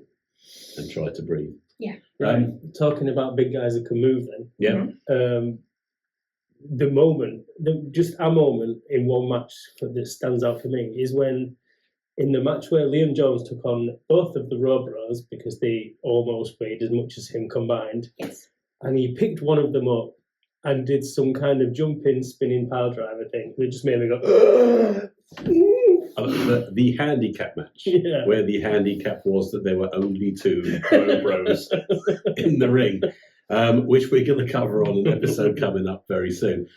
Speaker 2: try to breathe.
Speaker 4: Yeah.
Speaker 3: Right. Talking about big guys that can move then.
Speaker 2: Yeah.
Speaker 3: The moment, just a moment in one match that stands out for me is when in the match where Liam Jones took on both of the Raw Bros because they almost weighed as much as him combined.
Speaker 4: Yes.
Speaker 3: And he picked one of them up and did some kind of jumping, spinning pile driver thing. It just made me go,
Speaker 2: the handicap match, where the handicap was that there were only two bros in the ring, which we're going to cover on an episode coming up very soon.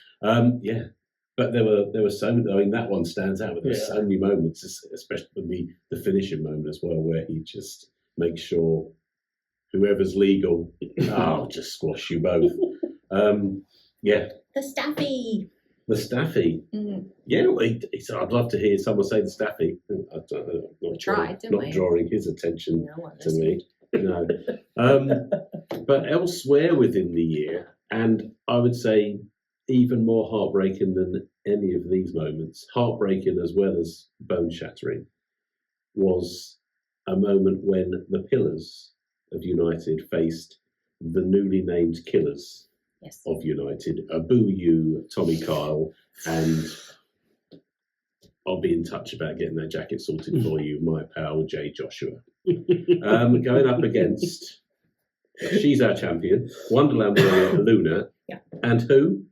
Speaker 2: But there were so many. I mean, that one stands out. But there were
Speaker 3: Yeah.
Speaker 2: so many moments, especially the finishing moment as well, where he just makes sure whoever's legal, I'll just squash you both. Yeah,
Speaker 4: The staffy.
Speaker 2: the staffy.
Speaker 4: Mm.
Speaker 2: Yeah, well, he said, I'd love to hear someone say the staffy. I don't know,
Speaker 4: We tried, didn't
Speaker 2: not
Speaker 4: we?
Speaker 2: drawing his attention
Speaker 4: No one
Speaker 2: to me. No. But elsewhere within the year, and I would say even more heartbreaking than any of these moments, heartbreaking as well as bone shattering, was a moment when the Pillars of United faced the newly named Killers
Speaker 4: Yes.
Speaker 2: of United, Boo You, Tommy Kyle, and I'll be in touch about getting that jacket sorted for you, my pal Jay Joshua. Going up against, she's our champion, Wonderland Warrior Luna,
Speaker 4: Yeah.
Speaker 2: and who?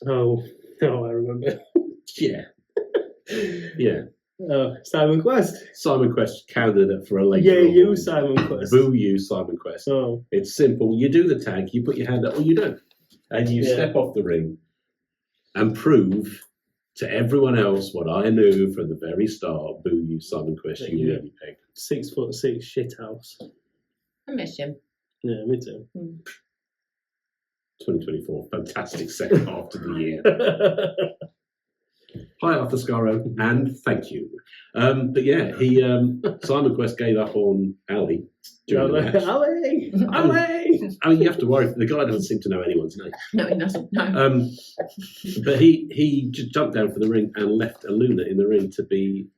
Speaker 3: Oh, I remember.
Speaker 2: Yeah. Yeah.
Speaker 3: Simon Quest.
Speaker 2: Simon Quest candidate for a later
Speaker 3: Yeah, you,
Speaker 2: award.
Speaker 3: Simon Quest.
Speaker 2: Boo You, Simon Quest.
Speaker 3: Oh,
Speaker 2: It's simple. You do the tag, you put your hand up, or you don't. And you
Speaker 3: Yeah.
Speaker 2: step off the ring and prove to everyone else what I knew from the very start. Boo You, Simon Quest, you
Speaker 3: Yeah.
Speaker 2: lady peg.
Speaker 3: 6'6" shithouse.
Speaker 4: I miss him.
Speaker 3: Yeah, me too.
Speaker 2: 2024, fantastic second half to the year. Hi, Arthur Skurro, and thank you. But yeah, he Simon Quest gave up on Ali during the match.
Speaker 3: Ali! Ali!
Speaker 2: I mean, you have to worry. The guy doesn't seem to know anyone's name.
Speaker 4: No, he doesn't. No.
Speaker 2: But he just jumped down for the ring and left Aluna in the ring to be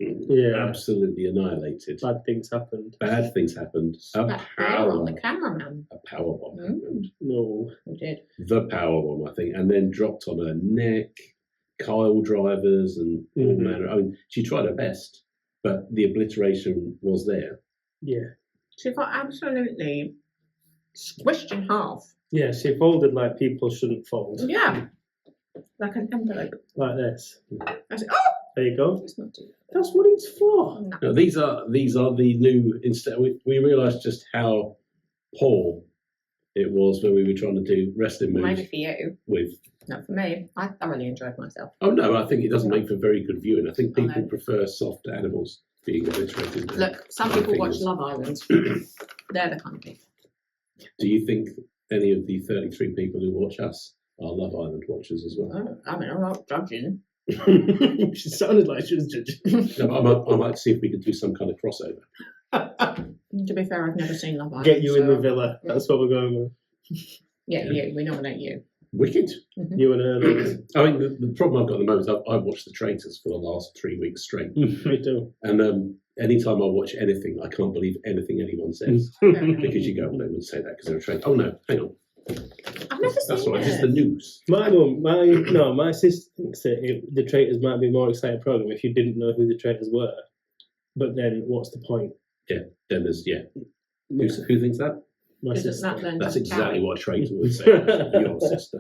Speaker 2: absolutely annihilated.
Speaker 3: Bad things happened.
Speaker 2: Bad things happened.
Speaker 4: That hair on the cameraman.
Speaker 2: A power bomb happened.
Speaker 3: No.
Speaker 4: He did.
Speaker 2: The power bomb, I think, and then dropped on her neck. Kyle drivers and all manner. I mean, she tried her best, but the obliteration was there.
Speaker 3: Yeah.
Speaker 4: She got absolutely squished in half.
Speaker 3: Yeah, she folded like people shouldn't fold.
Speaker 4: Yeah. Like an envelope.
Speaker 3: Like this.
Speaker 4: I said, oh!
Speaker 3: There you go.
Speaker 4: It's not too
Speaker 3: That's what it's for.
Speaker 4: no.
Speaker 2: Now, these are the new. Instead, we realised just how poor it was when we were trying to do wrestling moves
Speaker 4: Maybe for you.
Speaker 2: with.
Speaker 4: Not for me. I thoroughly enjoyed myself.
Speaker 2: Oh no, I think it doesn't make for very good viewing. I think people
Speaker 4: know.
Speaker 2: prefer soft animals being obliterated. than
Speaker 4: Look, some people watch
Speaker 2: things.
Speaker 4: Love Island. They're the kind of people.
Speaker 2: Do you think any of the 33 people who watch us are Love Island watchers as well?
Speaker 4: Oh, I mean, I'm not judging.
Speaker 3: She sounded like she was judging.
Speaker 2: No, but I might see if we could do some kind of crossover.
Speaker 4: To be fair, I've never seen Love Island.
Speaker 3: Get you in
Speaker 4: so-
Speaker 3: the villa. That's what we're going with.
Speaker 4: Yeah, you. We nominate you.
Speaker 2: Wicked.
Speaker 3: You and her.
Speaker 2: I mean, the problem I've got at the moment is I've watched The Traitors for the last 3 weeks straight.
Speaker 3: Me too.
Speaker 2: And anytime I watch anything, I can't believe anything anyone says. Because you go, well, they wouldn't say that because they're a traitor. Oh, no, hang on.
Speaker 4: I've never
Speaker 2: That's
Speaker 4: seen
Speaker 2: right,
Speaker 4: it.
Speaker 2: it's the news.
Speaker 3: My sister thinks that the Traitors might be a more exciting program if you didn't know who the Traitors were. But then, what's the point?
Speaker 2: Then there's, Who thinks that?
Speaker 3: My
Speaker 4: Isn't
Speaker 3: sister.
Speaker 4: that then
Speaker 2: That's
Speaker 4: just
Speaker 2: exactly
Speaker 4: Carrie?
Speaker 2: what a traitor would say. Your sister.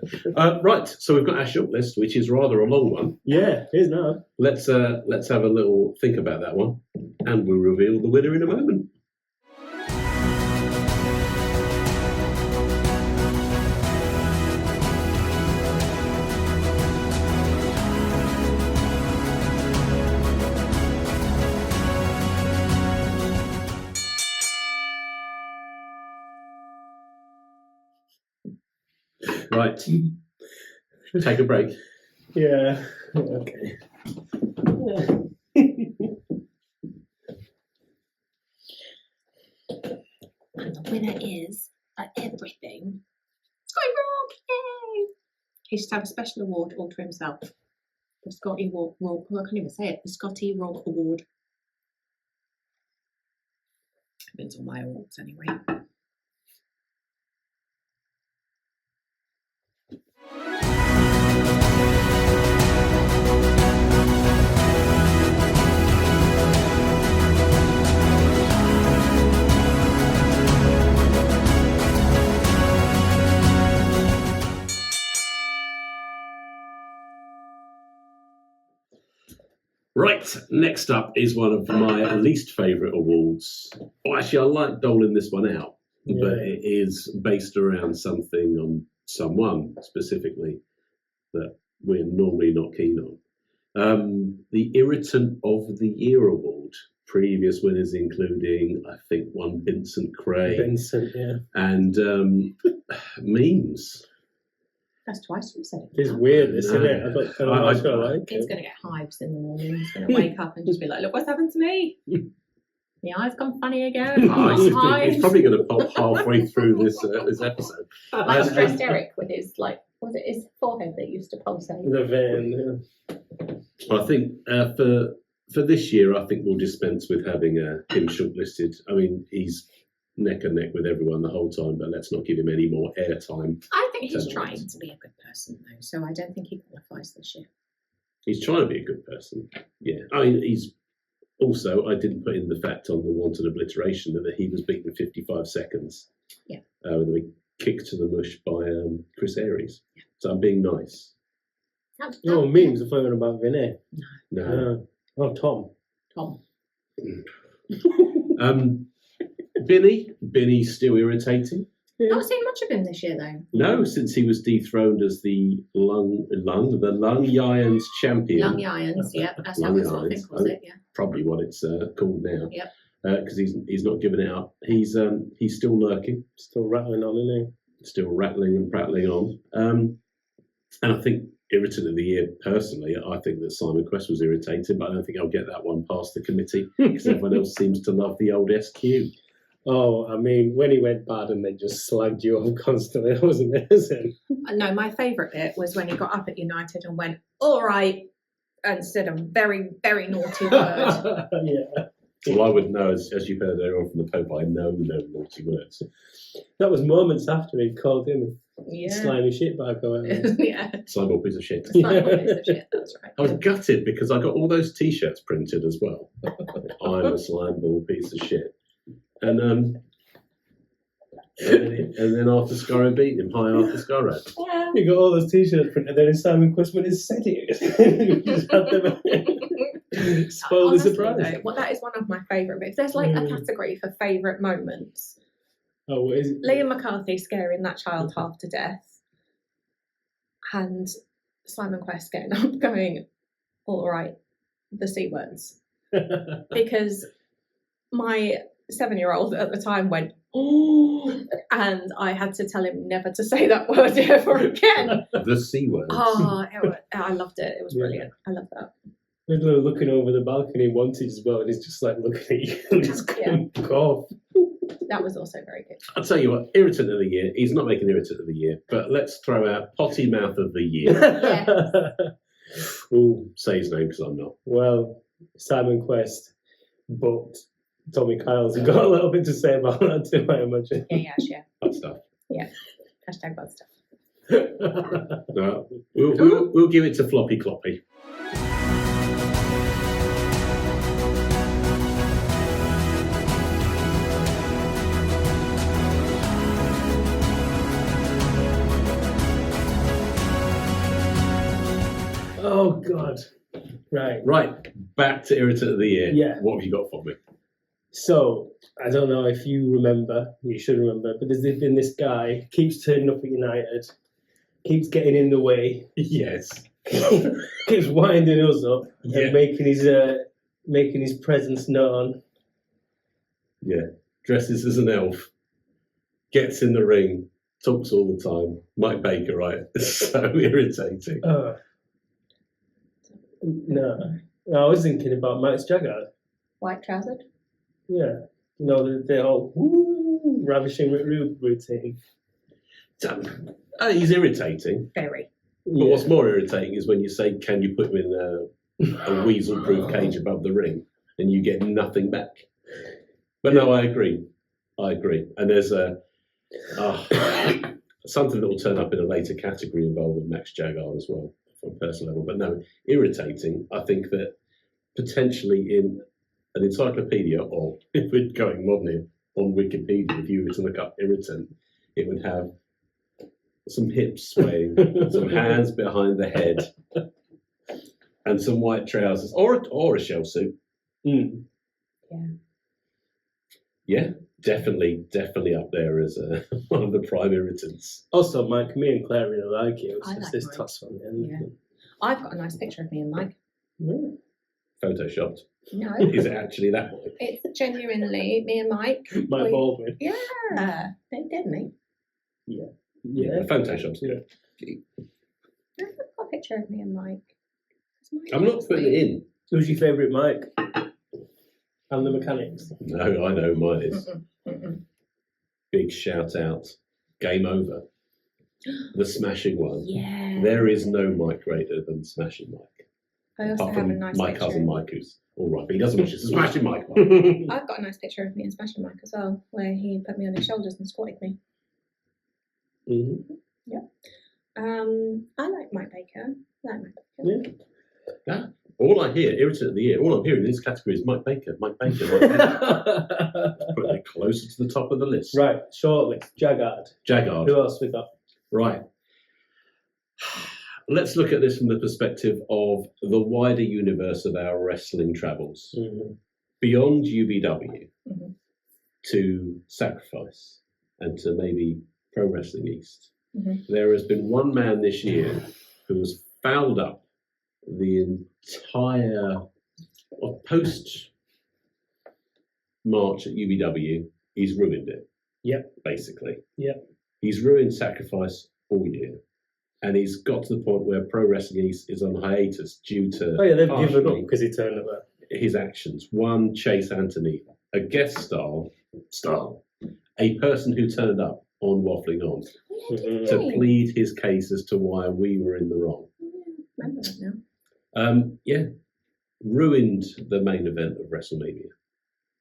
Speaker 2: Right, so we've got our short list, which is rather a long one.
Speaker 3: Yeah, here's now.
Speaker 2: Let's have a little think about that one, and we'll reveal the winner in a moment. Right, take a break.
Speaker 3: Yeah. Okay.
Speaker 4: And the winner is everything. Scotty Rock! Yay! He should have a special award all to himself. The Scotty Rock. I can't even say it. The Scotty Rock Award. Wins all my awards anyway.
Speaker 2: Right, next up is one of my least favourite awards. Well, actually, I like doling this one out, but
Speaker 3: Yeah.
Speaker 2: it is based around something on someone specifically that we're normally not keen on. The Irritant of the Year Award. Previous winners including, I think, one Vincent Cray
Speaker 3: Vincent, yeah.
Speaker 2: and memes.
Speaker 4: That's twice you said it.
Speaker 3: It's weird, isn't it?
Speaker 2: No.
Speaker 3: I like
Speaker 4: He's
Speaker 3: it.
Speaker 4: going to get hives in the morning. He's going to wake up and just be like, look what's happened to me. My eyes gone funny again.
Speaker 2: He's probably going to pop halfway through this episode.
Speaker 4: Like Chris Derrick with his, like, was it his forehead that used to pulsate?
Speaker 3: The vein,
Speaker 2: I think for this year, I think we'll dispense with having him shortlisted. I mean, he's neck and neck with everyone the whole time, but let's not give him any more airtime.
Speaker 4: I think he's
Speaker 2: Tonight.
Speaker 4: trying to be a good person, though, so I don't think he qualifies this year.
Speaker 2: He's trying to be a good person. Yeah, I mean, he's also. I didn't put in the fact on the Wanton Obliteration that he was beaten 55 seconds.
Speaker 4: Yeah.
Speaker 2: With a kick to the mush by Chris Aries. Yeah. So I'm being nice.
Speaker 3: Oh, memes are talking about Vinny.
Speaker 2: No.
Speaker 3: Oh, Tom.
Speaker 2: Binny's still irritating.
Speaker 4: Not seen much of him this year, though.
Speaker 2: No, since he was dethroned as the Lung Lions champion.
Speaker 4: Lung Lions, yep, that's how
Speaker 2: Lung
Speaker 4: it's what I
Speaker 2: Lions.
Speaker 4: think was it, yeah.
Speaker 2: Probably what it's called now.
Speaker 4: Yep.
Speaker 2: Because he's not giving it up. He's still lurking,
Speaker 3: Still rattling on, isn't
Speaker 2: still rattling and prattling on. And I think Irritant of the Year, personally, I think that Simon Quest was irritating, but I don't think I'll get that one past the committee because everyone else seems to love the old SQ.
Speaker 3: Oh, I mean, when he went bad and they just slagged you off constantly, that was amazing.
Speaker 4: No, my favourite bit was when he got up at United and went, all right, and said a very, very naughty word.
Speaker 3: Yeah.
Speaker 2: Well, I would know, as you heard earlier on from the Pope, I know no naughty words.
Speaker 3: That was moments after he called him
Speaker 4: Yeah.
Speaker 3: slimy shit back on.
Speaker 4: Yeah.
Speaker 2: Simon piece of shit.
Speaker 4: It's like a piece of shit, that's right.
Speaker 2: I was gutted because I got all those T-shirts printed as well. I'm a slimeball piece of shit. And then Arthur Skurro beat him. Hi, Arthur Skurro.
Speaker 4: Yeah.
Speaker 3: You got all those T-shirts printed, then Simon Quest went and said it. You just had them spoil the
Speaker 4: Honestly,
Speaker 3: surprise.
Speaker 4: though, well, that is one of my favourite bits. There's like a category for favourite moments.
Speaker 3: Oh, what is it?
Speaker 4: Liam McCarthy scaring that child half to death, and Simon Quest getting up going, all right, the C words. Because my 7-year-old at the time went, oh, and I had to tell him never to say that word ever again.
Speaker 2: The C word.
Speaker 4: Oh, I loved it. It was brilliant. I love that.
Speaker 3: There's no looking over the balcony wanted as well, and he's just like looking at you and just going off.
Speaker 4: That was also very good.
Speaker 2: I'll tell you what, Irritant of the Year. He's not making Irritant of the Year, but let's throw out Pottymouth of the Year.
Speaker 3: Ooh,
Speaker 2: Say his name because I'm not.
Speaker 3: well, Simon Quest, but Tommy Kyle's got a little bit to say about that too, I imagine.
Speaker 4: Yeah.
Speaker 2: That stuff.
Speaker 4: Hashtag bad stuff.
Speaker 2: No, we'll give it to Floppy Cloppy.
Speaker 3: Oh, God. Right.
Speaker 2: Back to Irritant of the Year.
Speaker 3: Yeah.
Speaker 2: What have you got for me?
Speaker 3: So, I don't know if you remember, you should remember, but there's been this guy, keeps turning up at United, keeps getting in the way,
Speaker 2: Yes.
Speaker 3: keeps winding us up
Speaker 2: Yeah.
Speaker 3: and making his presence known.
Speaker 2: Yeah. Dresses as an elf. Gets in the ring. Talks all the time. Mike Baker, right? It's so irritating.
Speaker 3: No, I was thinking about Max Jaggard.
Speaker 4: White trousered.
Speaker 3: Yeah, you know the whole ravishing routine.
Speaker 2: He's irritating.
Speaker 4: Very.
Speaker 2: But what's more irritating is when you say, can you put him in a weasel-proof cage above the ring? And you get nothing back. But no, I agree. And there's something that will turn up in a later category involving Max Jaggard as well, from a personal level. But no, irritating. I think that potentially in an encyclopedia, or if we're going modern on Wikipedia, if you were to look up irritant, it would have some hips swaying, some hands behind the head, and some white trousers, or a shell suit.
Speaker 3: Mm.
Speaker 2: Yeah, definitely up there as one of the prime irritants.
Speaker 3: Also, Mike, me and Claire really like you. It's
Speaker 4: I
Speaker 3: just
Speaker 4: like
Speaker 3: this
Speaker 4: Mike.
Speaker 3: toss on the end.
Speaker 4: I've got a nice picture of me and Mike.
Speaker 2: Photoshopped.
Speaker 4: No,
Speaker 2: Is it actually that way?
Speaker 4: it's genuinely me and Mike.
Speaker 3: Mike Baldwin.
Speaker 4: Yeah, didn't he?
Speaker 3: Yeah.
Speaker 2: Photoshopped.
Speaker 3: Yeah.
Speaker 4: I've got a picture of me and Mike.
Speaker 2: I'm not putting it in.
Speaker 3: Who's your favourite Mike? And the mechanics.
Speaker 2: No, I know mine is.
Speaker 4: Mm-mm.
Speaker 2: Big shout out. Game Over. The smashing one.
Speaker 4: Yeah.
Speaker 2: There is no Mike greater than Smashing Mike.
Speaker 4: I also
Speaker 2: Apart
Speaker 4: have a
Speaker 2: from
Speaker 4: nice
Speaker 2: my
Speaker 4: picture.
Speaker 2: cousin Mike, who's all right, but he doesn't watch the Smashing Mike one.
Speaker 4: I've got a nice picture of me and Smashing Mike as well, where he put me on his shoulders and squatted me.
Speaker 3: Mm-hmm.
Speaker 4: I like Mike Baker.
Speaker 2: Yeah. All I hear, Irritant of the Year, all I'm hearing in this category is Mike Baker, Mike Baker, Mike Baker. Putting it closer to the top of the list.
Speaker 3: Right, shortlist. Jaggard.
Speaker 2: Jaggard.
Speaker 3: Who else we got?
Speaker 2: Right. Let's look at this from the perspective of the wider universe of our wrestling travels.
Speaker 3: Mm-hmm.
Speaker 2: Beyond UBW
Speaker 4: Mhm.
Speaker 2: to Sacrifice and to maybe Pro Wrestling East,
Speaker 4: Mhm.
Speaker 2: there has been one man this year who has fouled up the entire post March at UBW. He's ruined it.
Speaker 3: Yep.
Speaker 2: Basically.
Speaker 3: Yep.
Speaker 2: He's ruined Sacrifice all year. And he's got to the point where Pro Wrestling East is on hiatus due to
Speaker 3: Oh yeah, they've given up
Speaker 2: partially
Speaker 3: because he turned up there.
Speaker 2: his actions. One, Chase Anthony, a guest star, a person who turned up on Waffling On
Speaker 3: Mhm.
Speaker 2: to plead his case as to why we were in the wrong.
Speaker 4: Remember that now.
Speaker 2: Ruined the main event of WrestleMania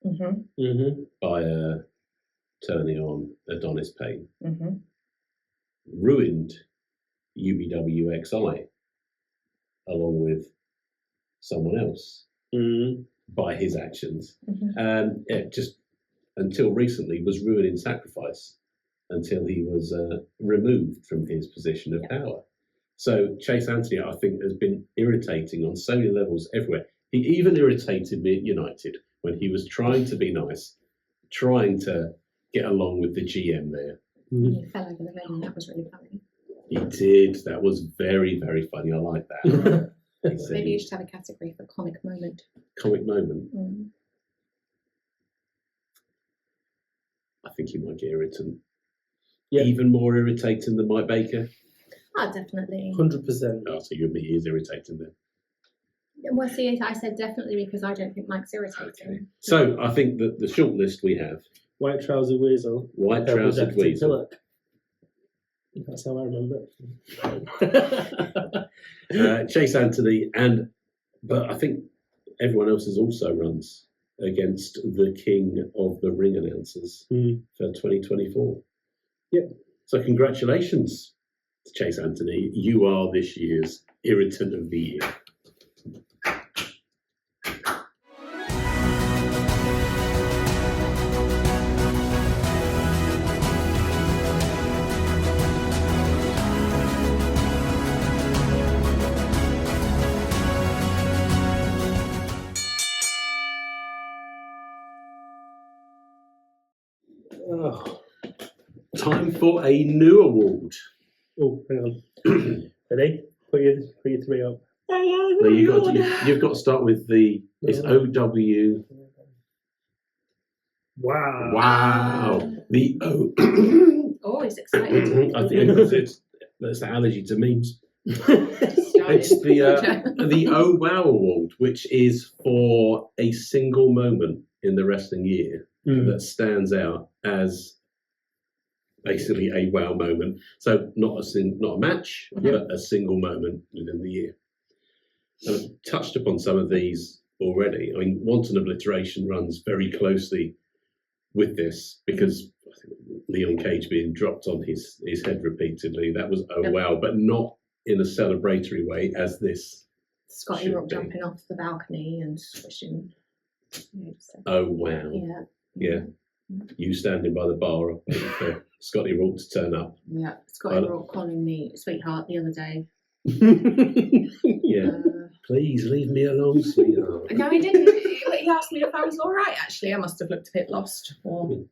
Speaker 4: Mhm.
Speaker 3: Mm-hmm.
Speaker 2: by turning on Adonis Payne.
Speaker 4: Mhm.
Speaker 2: Ruined UBWXI along with someone else
Speaker 3: Mm-hmm.
Speaker 2: by his actions.
Speaker 4: Mhm.
Speaker 2: And it just, until recently, was ruining Sacrifice until he was removed from his position of power. So Chase Anthony, I think, has been irritating on so many levels everywhere. He even irritated me at United when he was trying to be nice, trying to get along with the GM there.
Speaker 4: He fell over the ring. That was really funny.
Speaker 2: He did. That was very, very funny. I like that. It's
Speaker 4: Maybe you
Speaker 2: a
Speaker 4: should have a category for comic moment.
Speaker 2: comic moment.
Speaker 4: Mm.
Speaker 2: I think he might get irritant.
Speaker 3: Yeah.
Speaker 2: Even more irritating than Mike Baker.
Speaker 4: Oh, definitely.
Speaker 3: 100%.
Speaker 2: Oh, so you admit he is irritating then.
Speaker 4: Well, see, I said definitely because I don't think Mike's irritating.
Speaker 2: So I think that the short list we have:
Speaker 3: White trouser weasel.
Speaker 2: White
Speaker 3: purple
Speaker 2: trousered
Speaker 3: jacket,
Speaker 2: weasel.
Speaker 3: pillock. That's how I remember it.
Speaker 2: Chase Anthony, but I think everyone else is also runs against the king of the ring announcers
Speaker 3: Mm.
Speaker 2: for 2024.
Speaker 3: Yep.
Speaker 2: So congratulations to Chase Anthony. You are this year's Irritant of the Year.
Speaker 3: Oh.
Speaker 2: Time for a new award.
Speaker 3: Oh, hang on. Ready? Put your three up.
Speaker 2: Now you've got to start with it's OW.
Speaker 3: Wow.
Speaker 2: Wow. The O.
Speaker 4: Oh, he's excited.
Speaker 2: I think that's the allergy to memes. It's the Oh Wow Award, which is for a single moment in the wrestling year that stands out as basically a wow moment. So not a match, but a single moment within the year. And I've touched upon some of these already. I mean, Wanton Obliteration runs very closely with this because I think Leon Cage being dropped on his head repeatedly, that was oh wow, but not in a celebratory way as this.
Speaker 4: Scotty
Speaker 2: should
Speaker 4: Rock
Speaker 2: be.
Speaker 4: jumping off the balcony and swishing.
Speaker 2: Oh wow.
Speaker 4: Yeah.
Speaker 2: You standing by the bar waiting for Scotty Rourke to turn up.
Speaker 4: Yeah. Scotty Rock calling me sweetheart the other day.
Speaker 2: Yeah. Please leave me alone, sweetheart.
Speaker 4: No, he didn't. He asked me if I was all right. Actually, I must have looked a bit lost. Or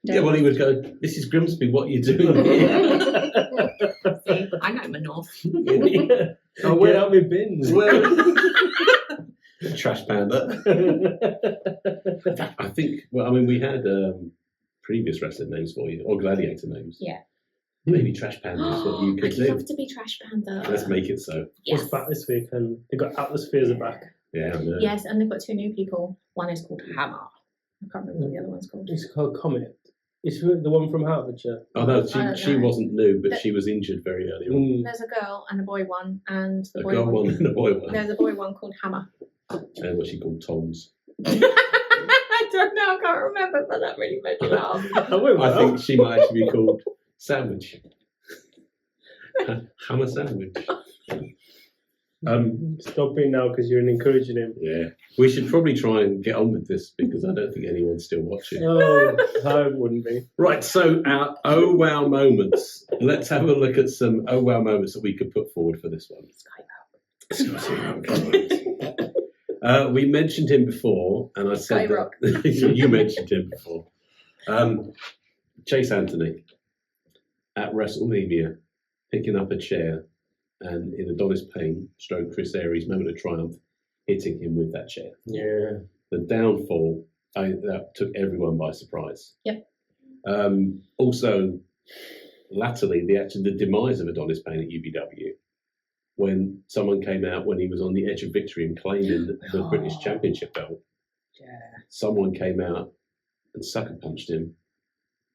Speaker 2: Yeah, well, he would go, "This is Grimsby. What are you doing here?"
Speaker 4: See, I know my north.
Speaker 3: Oh, where are my bins?
Speaker 2: Trash panda. I think. Well, I mean, we had previous wrestling names for you, or gladiator names.
Speaker 4: Yeah.
Speaker 2: Maybe trash panda is what you could
Speaker 4: I'd
Speaker 2: do.
Speaker 4: love to be Trash Panda.
Speaker 2: Let's make it so.
Speaker 4: Yes.
Speaker 3: What's back this week? And they got Atmospheres are back.
Speaker 2: Yeah. I know.
Speaker 4: Yes, and they've got 2 new people. One is called Hammer. I can't remember what the other one's called.
Speaker 3: It's called Comet. It's the one from Hertfordshire.
Speaker 2: Oh no,
Speaker 4: I don't
Speaker 2: she
Speaker 4: know.
Speaker 2: wasn't new, but
Speaker 4: But-
Speaker 2: she was injured very early on.
Speaker 4: There's a girl and a boy one, and the
Speaker 2: A
Speaker 4: boy
Speaker 2: girl one and a boy one.
Speaker 4: There's a boy one called Hammer.
Speaker 2: And what she called Toms.
Speaker 4: I don't know, I can't remember, but that really made me laugh.
Speaker 2: I think she might actually be called Sandwich. Hammer Sandwich.
Speaker 3: Stop it now because you're encouraging him.
Speaker 2: Yeah. We should probably try and get on with this because I don't think anyone's still watching.
Speaker 3: Oh, I wouldn't be.
Speaker 2: Right, so our oh wow moments. Let's have a look at some oh wow moments that we could put forward for this one. We mentioned him before, and I said
Speaker 4: Skyrock.
Speaker 2: that you mentioned him before. Chase Anthony at WrestleMania picking up a chair and in Adonis Payne, stroke Chris Aries' moment of triumph, hitting him with that chair.
Speaker 3: Yeah.
Speaker 2: The downfall that took everyone by surprise.
Speaker 4: Yep.
Speaker 2: Also, latterly, the demise of Adonis Payne at UBW, when someone came out when he was on the edge of victory and claiming the British Championship belt.
Speaker 4: Yeah.
Speaker 2: Someone came out and sucker punched him,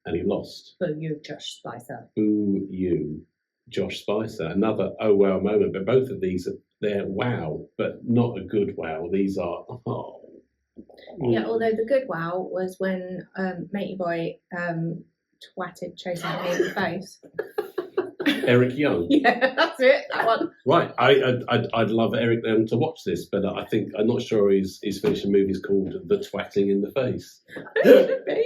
Speaker 2: and he lost.
Speaker 4: Boo you, Josh Spicer.
Speaker 2: Boo you, Josh Spicer. Another oh wow moment, but both of these they're wow, but not a good wow. These are
Speaker 4: Yeah, although the good wow was when Matey Boy twatted Chase Anthony in the face.
Speaker 2: Eric Young.
Speaker 4: Yeah, that's it, that one.
Speaker 2: Right, I'd love Eric Young to watch this, but I'm not sure his finishing move is called the twatting in the face.
Speaker 4: It should be.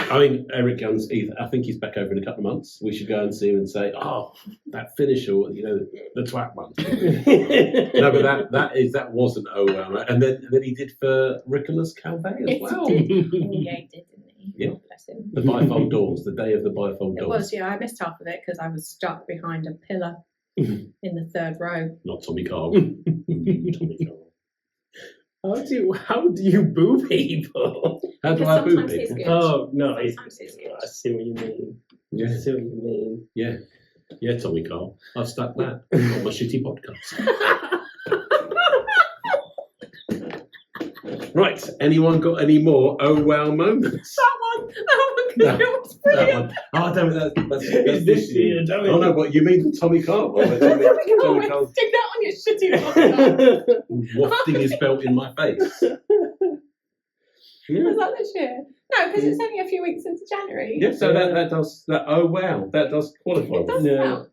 Speaker 2: I mean, Eric Young's I think he's back over in a couple of months. We should go and see him and say, "Oh, that finisher, the twat one." No, but that wasn't oh well. Right? And then he did for Nicholas Calvey as
Speaker 4: Yes,
Speaker 2: well.
Speaker 4: he did. Yeah, he did, didn't he?
Speaker 2: Yeah.
Speaker 4: God bless him.
Speaker 2: The bifold doors, the day of the bifold
Speaker 4: It
Speaker 2: doors.
Speaker 4: was, yeah. I missed half of it because I was stuck behind a pillar in the 3rd row.
Speaker 2: Not Tommy Carl. Tommy Carl.
Speaker 3: How do you boo people?
Speaker 2: How do
Speaker 4: Because
Speaker 2: I boo
Speaker 4: sometimes he's
Speaker 2: people?
Speaker 4: good.
Speaker 3: Oh no,
Speaker 4: Sometimes he's good.
Speaker 3: I see what you mean.
Speaker 2: Yeah,
Speaker 3: I see what you mean.
Speaker 2: yeah, Tommy Carl. I've stuck that on my shitty podcast. Right, anyone got any more oh wow moments?
Speaker 4: That one
Speaker 2: No,
Speaker 4: was
Speaker 2: That
Speaker 4: brilliant.
Speaker 2: one. Oh, damn it, that's
Speaker 3: It's this year, damn it.
Speaker 2: Oh no, what you mean the Tommy Carl one? where
Speaker 4: Tommy
Speaker 2: Tommy
Speaker 4: Carl,
Speaker 2: Carl
Speaker 4: stick that on your shitty podcast.
Speaker 2: wafting his belt in my face.
Speaker 4: Was that this year? No, because it's only a few weeks into January.
Speaker 2: Yeah, so that does that. Oh wow, that does qualify.
Speaker 4: It does
Speaker 3: Yeah.
Speaker 4: count.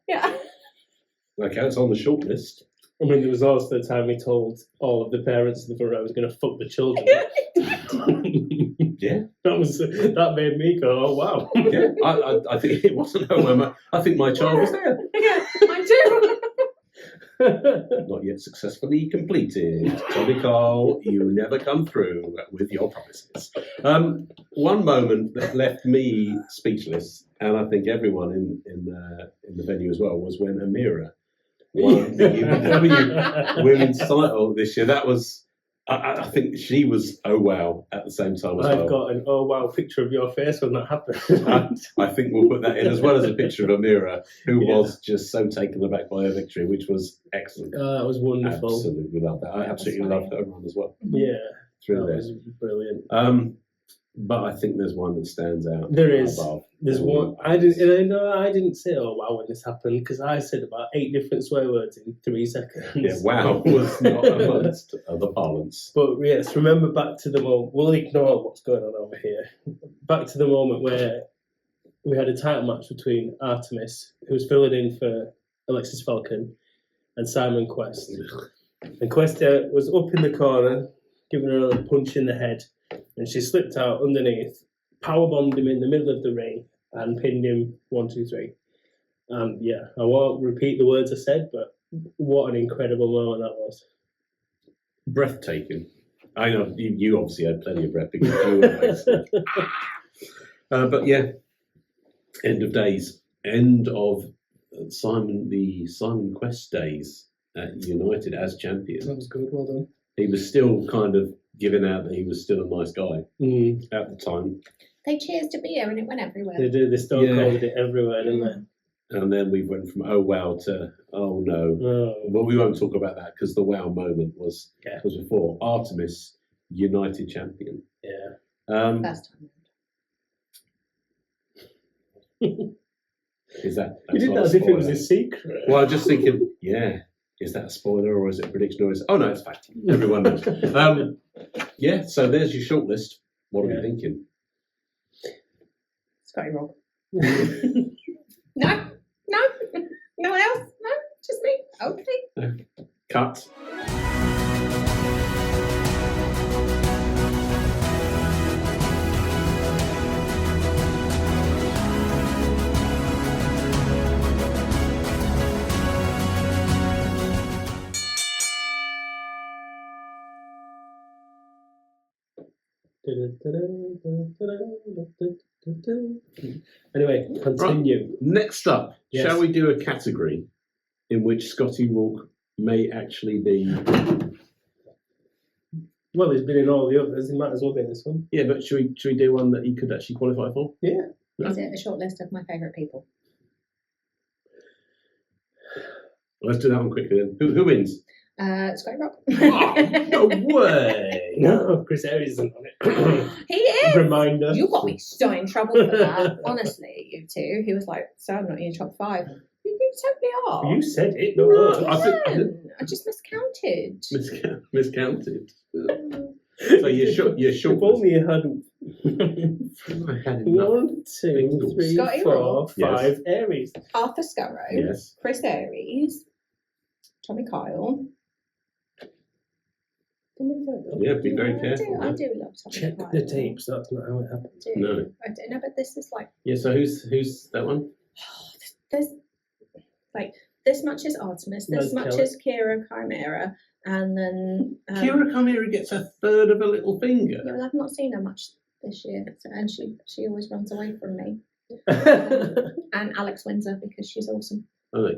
Speaker 4: Yeah.
Speaker 2: Okay, it's on the short list.
Speaker 3: I mean, there was also the time he told all of the parents in the front row he was going to fuck the children.
Speaker 2: Yeah,
Speaker 3: That made me go, oh wow.
Speaker 2: yeah. I think it wasn't. Oh wow, I think my child was there.
Speaker 4: Yeah, mine too.
Speaker 2: Not yet successfully completed. Tommy Carl, you never come through with your promises. One moment that left me speechless, and I think everyone in the venue as well, was when Amira won the UBW Women's title this year. That was, I think she was oh wow at the same time as well.
Speaker 3: I've got an oh wow picture of your face when that happened.
Speaker 2: I think we'll put that in, as well as a picture of Amira, who
Speaker 3: Yeah.
Speaker 2: was just so taken aback by her victory, which was excellent.
Speaker 3: That was wonderful.
Speaker 2: Absolutely love that. I absolutely love her run as well.
Speaker 3: Yeah,
Speaker 2: Through
Speaker 3: that
Speaker 2: there.
Speaker 3: was brilliant.
Speaker 2: But I think there's one that stands out.
Speaker 3: There is.
Speaker 2: Above.
Speaker 3: There's one. I didn't say oh wow when this happened because I said about 8 different swear words in 3 seconds.
Speaker 2: Yeah, wow was not amongst the parlance.
Speaker 3: But yes, remember back to the moment. We'll ignore what's going on over here. Back to the moment where we had a title match between Artemis, who was filling in for Alexis Falcon, and Simon Quest. And Quest was up in the corner, giving her a punch in the head, and she slipped out underneath, powerbombed him in the middle of the ring, and pinned him 1, 2, 3. Yeah, I won't repeat the words I said, but what an incredible moment that was.
Speaker 2: Breathtaking. I know you obviously had plenty of breath because you were wasted. But yeah, end of days, end of Simon Quest days at United as champion.
Speaker 3: That was good. Well done.
Speaker 2: He was still kind of giving out that he was still a nice guy at the time.
Speaker 4: They cheers to beer and it went everywhere.
Speaker 3: They did. They still called it everywhere, didn't they?
Speaker 2: And then we went from oh wow to oh no.
Speaker 3: Oh.
Speaker 2: Well, we won't talk about that because the wow moment was before Artemis United champion.
Speaker 3: Yeah.
Speaker 4: First time.
Speaker 2: Is that?
Speaker 3: You did that as if it was a secret.
Speaker 2: Well, I'm just thinking, is that a spoiler or is it a prediction or is it? Oh no, it's fact. Everyone knows. So there's your shortlist. What are you thinking?
Speaker 4: Scotty Rob. No. No one else? No? Just me? Okay.
Speaker 2: Cut.
Speaker 3: Anyway, continue.
Speaker 2: Right. Next up, shall we do a category in which Scotty Rourke may actually be?
Speaker 3: Well, he's been in all the others. He might as well be in this one.
Speaker 2: Yeah, but should we do one that he could actually qualify for?
Speaker 3: Yeah.
Speaker 4: Is it a short list of my favourite people?
Speaker 2: Let's do that one quickly then. Who wins?
Speaker 4: Scotty Rob.
Speaker 2: Oh, no way!
Speaker 3: No, Chris Aries isn't on it.
Speaker 4: He is!
Speaker 3: Reminder.
Speaker 4: You got me so in trouble for that. Honestly, you two. He was like, so I'm not in your top 5. You totally are.
Speaker 3: You said it,
Speaker 4: No,
Speaker 3: not
Speaker 4: I,
Speaker 3: us.
Speaker 4: I just miscounted.
Speaker 2: Miscounted. So you're short.
Speaker 3: If only you had
Speaker 2: I had enough.
Speaker 3: 1, 2, 3,
Speaker 4: Scotty
Speaker 3: 4,
Speaker 4: Robb.
Speaker 3: 5 Aries.
Speaker 4: Arthur Skurro.
Speaker 2: Yes.
Speaker 4: Chris Aries. Tommy Kyle.
Speaker 2: Yeah, be very careful.
Speaker 4: I do love Tommy
Speaker 3: Check
Speaker 4: Kyle.
Speaker 3: the tapes. That's not how it happened.
Speaker 4: I do.
Speaker 2: No.
Speaker 4: I do. No, but this is like,
Speaker 2: Yeah. So who's that one?
Speaker 4: there's like, this much is Artemis, this
Speaker 3: Let's
Speaker 4: much
Speaker 3: kill it.
Speaker 4: is Kira Chimera, and then
Speaker 2: Kira Chimera gets a third of a little finger.
Speaker 4: yeah, well, I've not seen her much this year, so, and she always runs away from me. And Alex Windsor because she's awesome.
Speaker 2: Oh,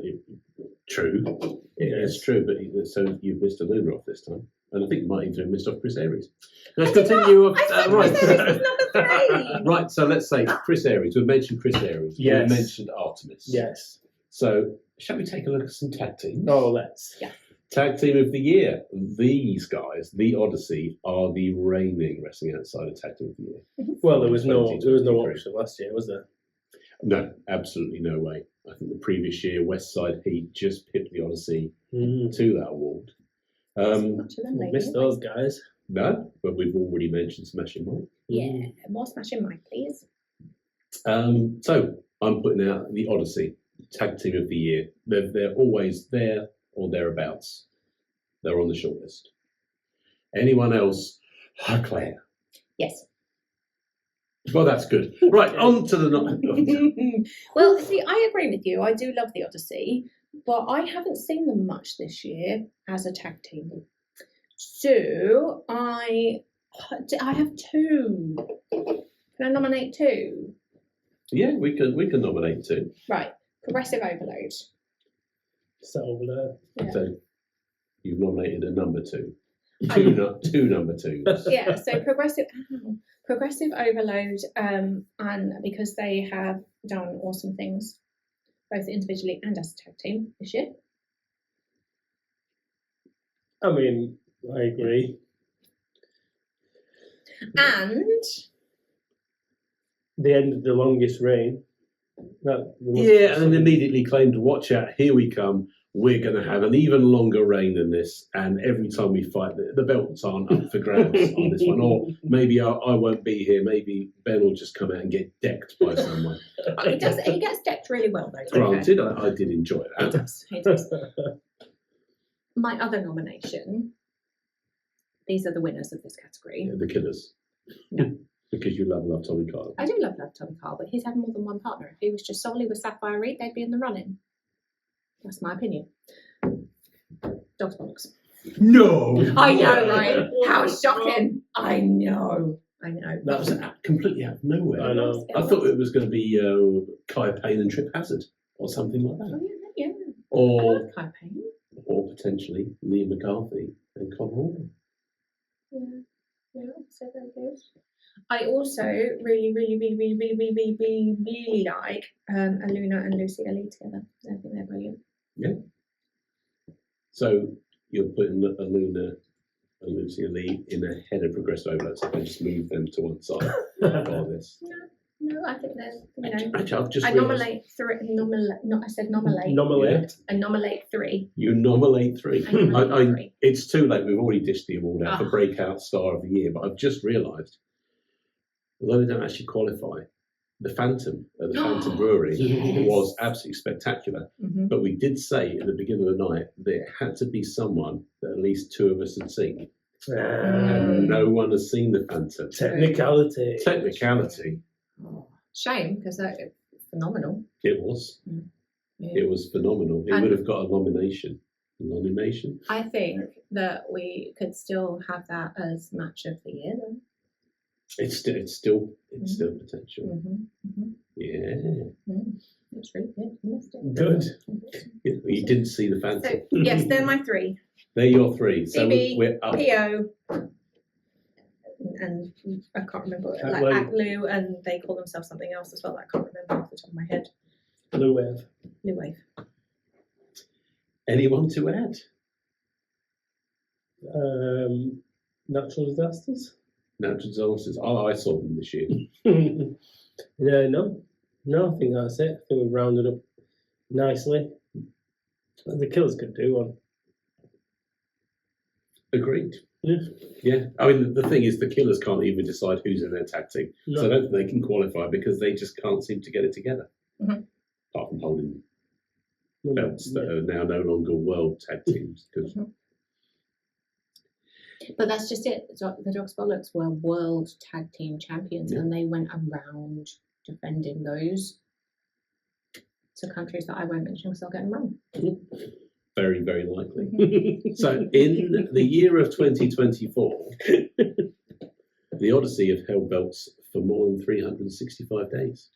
Speaker 2: true. It's true, but so you've missed a Luna off this time. And I think you might even have missed off Chris Aries. Let's continue.
Speaker 4: I said Chris Aries was number 3.
Speaker 2: Right, so let's say Chris Aries. We've mentioned Chris Aries.
Speaker 3: Yes.
Speaker 2: We've mentioned Artemis.
Speaker 3: Yes.
Speaker 2: So shall we take a look at some tag teams?
Speaker 3: Oh, let's.
Speaker 4: Yeah.
Speaker 2: Tag team of the year. These guys, the Odyssey, are the reigning Wrestling Outsider tag team of the year.
Speaker 3: Well, there was no
Speaker 2: 2023.
Speaker 3: option last year, was there?
Speaker 2: No, absolutely no way. I think the previous year, Westside Heat just pipped the Odyssey to that award.
Speaker 4: Much of them,
Speaker 3: We
Speaker 4: maybe.
Speaker 3: missed those guys.
Speaker 2: No, but we've already mentioned Smashing Mike.
Speaker 4: Yeah, more Smashing Mike, please.
Speaker 2: So I'm putting out the Odyssey tag team of the year. They're always there or thereabouts. They're on the shortlist. Anyone else? Claire.
Speaker 4: Yes.
Speaker 2: Well, that's good. Right, on to the
Speaker 4: Well, see, I agree with you. I do love the Odyssey, but I haven't seen them much this year as a tag team. So I have 2. Can I nominate 2?
Speaker 2: Yeah, we can nominate 2.
Speaker 4: Right. Progressive Overload.
Speaker 3: So,
Speaker 4: Yeah.
Speaker 2: So you've nominated a number 2. Two number 2s.
Speaker 4: Yeah, so Progressive Overload, and because they have done awesome things, both individually and as a tag team this year.
Speaker 3: I mean, I agree.
Speaker 4: And
Speaker 3: The end of the longest reign.
Speaker 2: Yeah, and then immediately claimed, watch out, here we come. We're going to have an even longer reign than this. And every time we fight, the belts aren't up for grabs on this one. Or maybe I won't be here. Maybe Ben will just come out and get decked by someone.
Speaker 4: he gets decked really well, though. to be fair.
Speaker 2: Granted, I did enjoy
Speaker 4: He
Speaker 2: that.
Speaker 4: does. He does. My other nomination. These are the winners of this category.
Speaker 2: The Killers.
Speaker 4: Yeah.
Speaker 2: Because you love Tommy Kyle.
Speaker 4: I do love Tommy Carl, but he's had more than one partner. If he was just solely with Sapphire Reed, they'd be in the running. That's my opinion. Dog's bollocks.
Speaker 2: No.
Speaker 4: I know, right? How shocking! I know.
Speaker 2: That was completely out of nowhere.
Speaker 3: I know.
Speaker 2: I thought it was going to be Kaya Payne and Trip Hazard or something like that.
Speaker 4: Oh, yeah. I
Speaker 2: Or
Speaker 4: love Kai Payne.
Speaker 2: or potentially Lee McCarthy and Con Hall.
Speaker 4: Yeah, so very good. I also really like Aluna and Lucy Ellie together. I think they're brilliant.
Speaker 2: So you're putting Aluna and Lucy Lee in ahead of Progressive Overload, so they just move them to one side for this.
Speaker 4: No, I think they're,
Speaker 2: Actually, I've just
Speaker 4: I
Speaker 2: realised-
Speaker 4: nominate three. I said nominate.
Speaker 3: Nominate.
Speaker 4: I nominate three.
Speaker 2: You nominate three.
Speaker 4: I nominate three.
Speaker 2: It's too late. We've already dished the award out for
Speaker 4: Ah.
Speaker 2: Breakout Star of the Year, but I've just realised, although they don't actually qualify, the Phantom at the Phantom Brewery
Speaker 4: Yes.
Speaker 2: was absolutely spectacular.
Speaker 4: Mm-hmm.
Speaker 2: But we did say at the beginning of the night that it had to be someone that at least two of us had seen. And no one has seen the Phantom.
Speaker 3: Technicality.
Speaker 2: Technicality.
Speaker 4: Shame, because it's phenomenal.
Speaker 2: It was.
Speaker 4: Yeah.
Speaker 2: It was phenomenal. It
Speaker 4: And-
Speaker 2: would have got a nomination. Nomination?
Speaker 4: I think that we could still have that as match of the year, though.
Speaker 2: It's still potential. Yeah.
Speaker 4: It's really good. You missed it.
Speaker 3: Good.
Speaker 2: You didn't see the Phantom.
Speaker 4: So, yes, they're my three.
Speaker 2: They're your three. So
Speaker 4: Phoebe,
Speaker 2: we're up.
Speaker 4: P.O. and I can't remember, like
Speaker 3: Aklu.
Speaker 4: Aklu, and they call themselves something else as well that I can't remember off the top of my head.
Speaker 3: Blue Wave.
Speaker 4: New Wave.
Speaker 2: Anyone to add?
Speaker 3: Natural disasters.
Speaker 2: Natural disasters. Oh, I saw them this year.
Speaker 3: Yeah, no, I think that's it. I think we've rounded up nicely. The Killers could do one.
Speaker 2: Agreed.
Speaker 3: Yeah.
Speaker 2: Yeah. I mean, the thing is, the Killers can't even decide who's in their tag team.
Speaker 3: No.
Speaker 2: So I don't think they can qualify because they just can't seem to get it together.
Speaker 4: Mhm.
Speaker 2: Apart from holding belts that are now no longer world tag teams. 'Cause
Speaker 4: But that's just it. The Dogs Bollocks were world tag team champions, and they went around defending those to countries that I won't mention because I'll get them wrong.
Speaker 2: very, very likely. So in the year of 2024, the Odyssey have held belts for more than 365 days.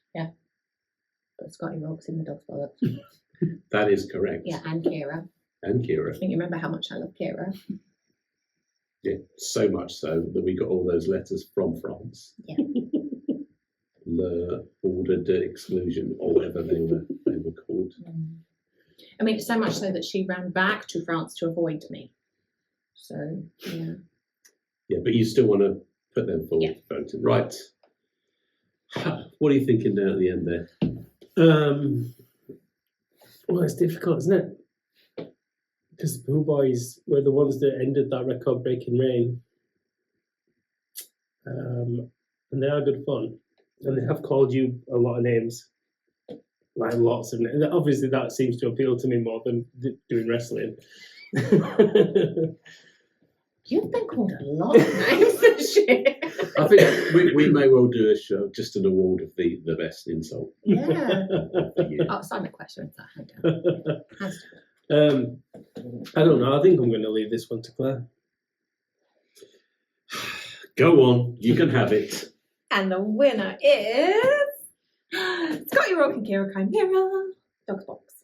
Speaker 4: But Scotty Rock's in the Dogs Bollocks.
Speaker 2: That is correct.
Speaker 4: Yeah, and Kira.
Speaker 2: And Kira.
Speaker 4: I think you remember how much I love Kira.
Speaker 2: Yeah, so much so that we got all those letters from France.
Speaker 4: Yeah.
Speaker 2: Le Order d'Exclusion, or whatever they were called.
Speaker 4: I mean, so much so that she ran back to France to avoid me. So, yeah.
Speaker 2: Yeah, but you still want to put them forward
Speaker 4: Yeah.
Speaker 2: for voting. Right. What are you thinking now at the end there?
Speaker 3: Well, it's difficult, isn't it? Because the Pooh Boys were the ones that ended that record-breaking reign. And they are good fun. And they have called you a lot of names. Like lots of names. Obviously, that seems to appeal to me more than doing wrestling.
Speaker 4: You've been called a lot of names this year.
Speaker 2: I think we may well do a show, just an award of the best insult
Speaker 4: Yeah.
Speaker 2: of the year.
Speaker 4: Oh, Simon question. Has to.
Speaker 3: I don't know. I think I'm going to leave this one to Claire.
Speaker 2: Go on, you can have it.
Speaker 4: And the winner is Scotty Rock and Kira Chimera. Dogs Box.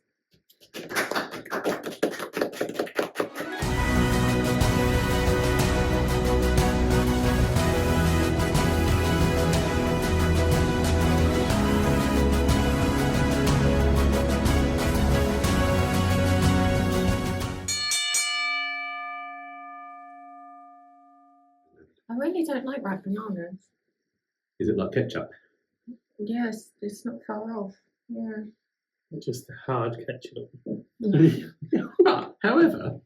Speaker 4: I really don't like ripe bananas.
Speaker 2: Is it like ketchup?
Speaker 4: Yes, it's not far off. Yeah.
Speaker 3: Just hard ketchup.
Speaker 2: But, however,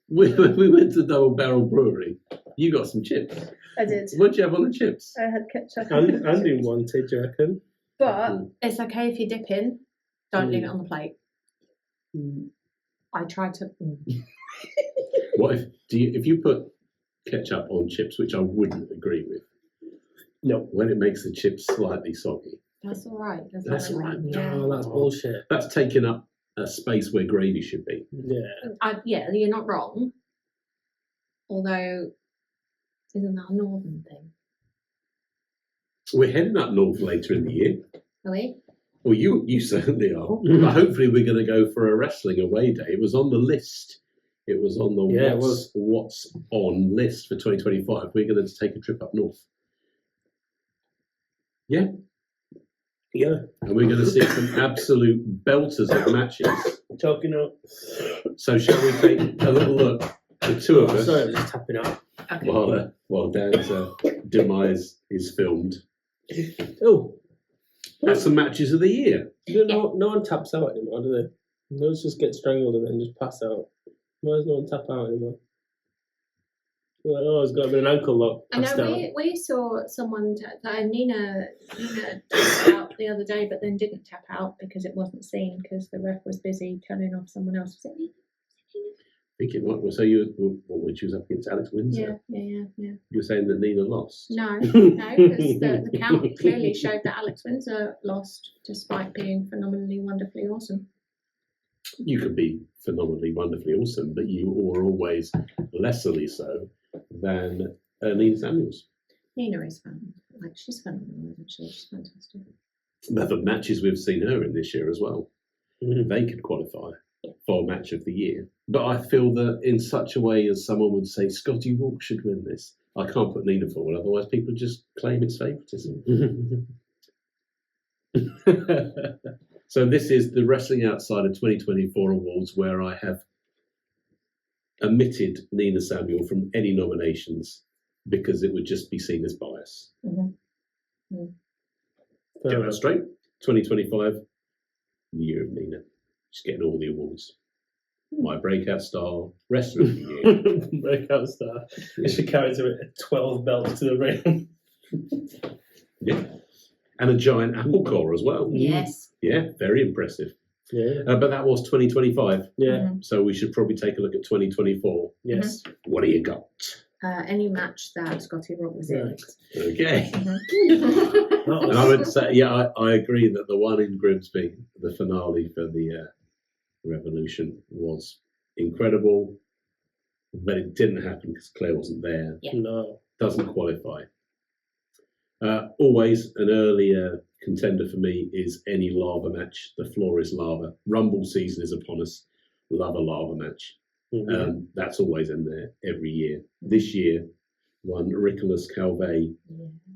Speaker 2: when we went to Double Barrel Brewery, you got some chips.
Speaker 1: I did.
Speaker 2: What'd you have on the chips?
Speaker 1: I had ketchup.
Speaker 3: And in Wanted, do you reckon?
Speaker 1: But
Speaker 4: It's okay if you dip in. Don't leave it on the plate. I tried to.
Speaker 2: What if you put ketchup on chips, which I wouldn't agree with,
Speaker 3: No.
Speaker 2: when it makes the chips slightly soggy?
Speaker 4: That's all right.
Speaker 2: That's all right.
Speaker 4: Yeah.
Speaker 3: No, that's bullshit.
Speaker 2: That's taking up a space where gravy should be.
Speaker 3: Yeah.
Speaker 4: Yeah, you're not wrong. Although, isn't that a northern thing?
Speaker 2: We're heading up north later in the year.
Speaker 4: Are we?
Speaker 2: Well, you certainly are. But hopefully we're going to go for a wrestling away day. It was on the list. It was on the what's on list for 2025. We're going to take a trip up north. Yeah.
Speaker 3: Yeah.
Speaker 2: And we're going to see some absolute belters of matches.
Speaker 3: Talking up.
Speaker 2: So shall we take a little look? The two of us.
Speaker 3: Sorry, I'm just tapping out.
Speaker 4: Okay.
Speaker 2: While Dan's demise is filmed.
Speaker 3: Oh.
Speaker 2: That's some matches of the year.
Speaker 3: No one taps out anymore, do they? Those just get strangled and then just pass out. Why does no one tap out anymore? Like, oh, it's got to be an ankle lock.
Speaker 4: I know we saw someone, Nina tapped out the other day, but then didn't tap out because it wasn't seen because the ref was busy turning off someone else. Was it Nina?
Speaker 2: Thinking what? So when she was up against Alex Windsor?
Speaker 4: Yeah.
Speaker 2: You're saying that Nina lost?
Speaker 4: No, because the count clearly showed that Alex Windsor lost despite being phenomenally, wonderfully awesome.
Speaker 2: You could be phenomenally, wonderfully awesome, but you were always lesserly so than Nina Samuels.
Speaker 4: Nina is fun. Like, she's phenomenal, isn't she? She's fantastic.
Speaker 2: But the matches we've seen her in this year as well, they could qualify for match of the year. But I feel that in such a way as someone would say, Scotty Rourke should win this. I can't put Nina forward, otherwise people just claim it's favouritism. So this is the Wrestling Outsider 2024 Awards, where I have omitted Nina Samuel from any nominations because it would just be seen as bias. Get that straight. 2025, the year of Nina. She's getting all the awards. My breakout star, wrestler of the year.
Speaker 3: Breakout star. It's your character at 12 belts to the ring.
Speaker 2: Yeah. And a giant apple core as well.
Speaker 4: Yes.
Speaker 2: Yeah, very impressive.
Speaker 3: Yeah.
Speaker 2: But that was 2025.
Speaker 3: Yeah.
Speaker 2: So we should probably take a look at 2024.
Speaker 3: Yes.
Speaker 2: What do you got?
Speaker 4: Any match that Scotty Rourke was in.
Speaker 2: Okay.
Speaker 3: That
Speaker 2: And
Speaker 3: was-
Speaker 2: I would say, yeah, I agree that the one in Grimsby, the finale for the Revolution, was incredible. But it didn't happen because Claire wasn't there.
Speaker 4: Yeah.
Speaker 3: No.
Speaker 2: Doesn't qualify. Always an earlier contender for me is any lava match. The floor is lava. Rumble season is upon us. Love a lava match. That's always in there every year. This year, one Nicolas Calvet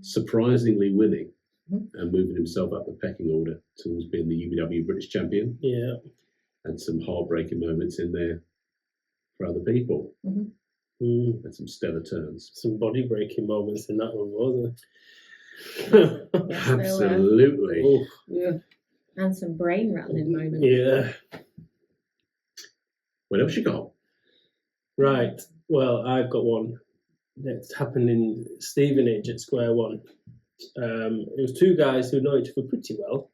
Speaker 2: surprisingly winning and moving himself up the pecking order towards being the UBW British champion.
Speaker 3: Yeah.
Speaker 2: And some heartbreaking moments in there for other people. And some stellar turns.
Speaker 3: Some body breaking moments in that one, wasn't
Speaker 4: Yes, there were.
Speaker 2: Absolutely.
Speaker 3: there?
Speaker 4: Yeah. And some brain rattling moments.
Speaker 3: Yeah.
Speaker 2: What else you got?
Speaker 3: Right. Well, I've got one that's happened in Stevenage at Square One. It was two guys who know each other pretty well.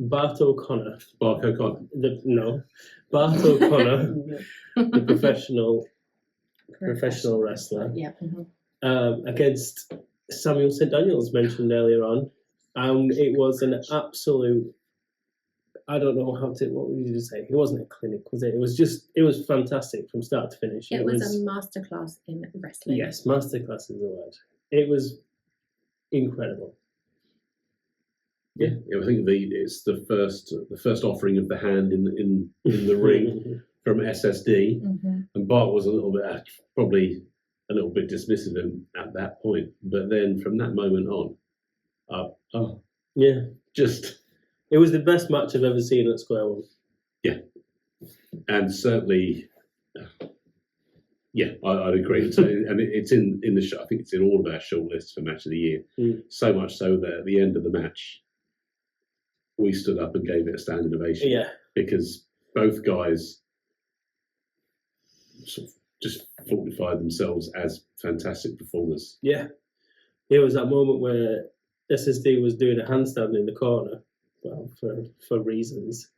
Speaker 3: Bart O'Connor.
Speaker 2: Bark O'Connor.
Speaker 3: Bart O'Connor, the professional wrestler,
Speaker 4: Yeah.
Speaker 3: against Samuel St. Daniels, mentioned earlier on. And it was an absolute, I don't know what would you say? It wasn't a clinic, was it? It was fantastic from start to finish.
Speaker 4: It was a masterclass in wrestling.
Speaker 3: Yes, masterclass is the word. It was incredible.
Speaker 2: Yeah, I think it's the first offering of the hand in the ring from SSD, and Bart was a little bit probably a little bit dismissive of him at that point, but then from that moment on,
Speaker 3: Yeah.
Speaker 2: just
Speaker 3: It was the best match I've ever seen at Square One.
Speaker 2: yeah, and certainly, yeah, I'd agree. And it's in the show. I think it's in all of our shortlists for match of the year. So much so that at the end of the match, we stood up and gave it a standing ovation.
Speaker 3: Yeah.
Speaker 2: Because both guys sort of just fortified themselves as fantastic performers.
Speaker 3: Yeah. There was that moment where SSD was doing a handstand in the corner, well, for reasons.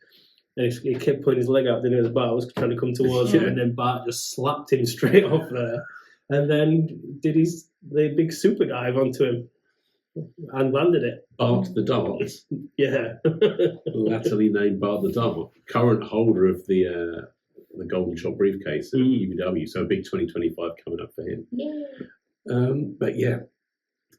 Speaker 3: And he kept putting his leg out, then his Bart was trying to come towards him, and then Bart just slapped him straight off there. And then did the big super dive onto him and landed it.
Speaker 2: Bart the Dart,
Speaker 3: Yeah.
Speaker 2: latterly named Bart the Dart, current holder of the the Golden Shot briefcase at UBW. So a big 2025 coming up for him.
Speaker 4: Yeah.
Speaker 2: But yeah,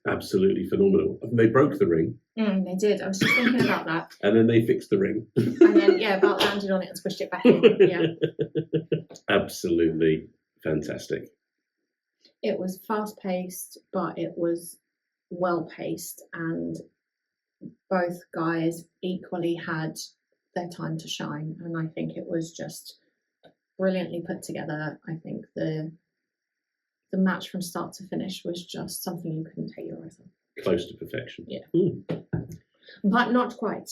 Speaker 2: absolutely phenomenal. They broke the ring.
Speaker 4: They did. I was just thinking about that.
Speaker 2: And then they fixed the ring.
Speaker 4: And then, yeah, Bout landed on it and squished it back in. Yeah.
Speaker 2: Absolutely fantastic.
Speaker 4: It was fast paced, but it was well paced, and both guys equally had their time to shine. And I think it was just brilliantly put together. I think the match from start to finish was just something you couldn't take your eyes off.
Speaker 2: Close to perfection.
Speaker 4: Yeah. But not quite.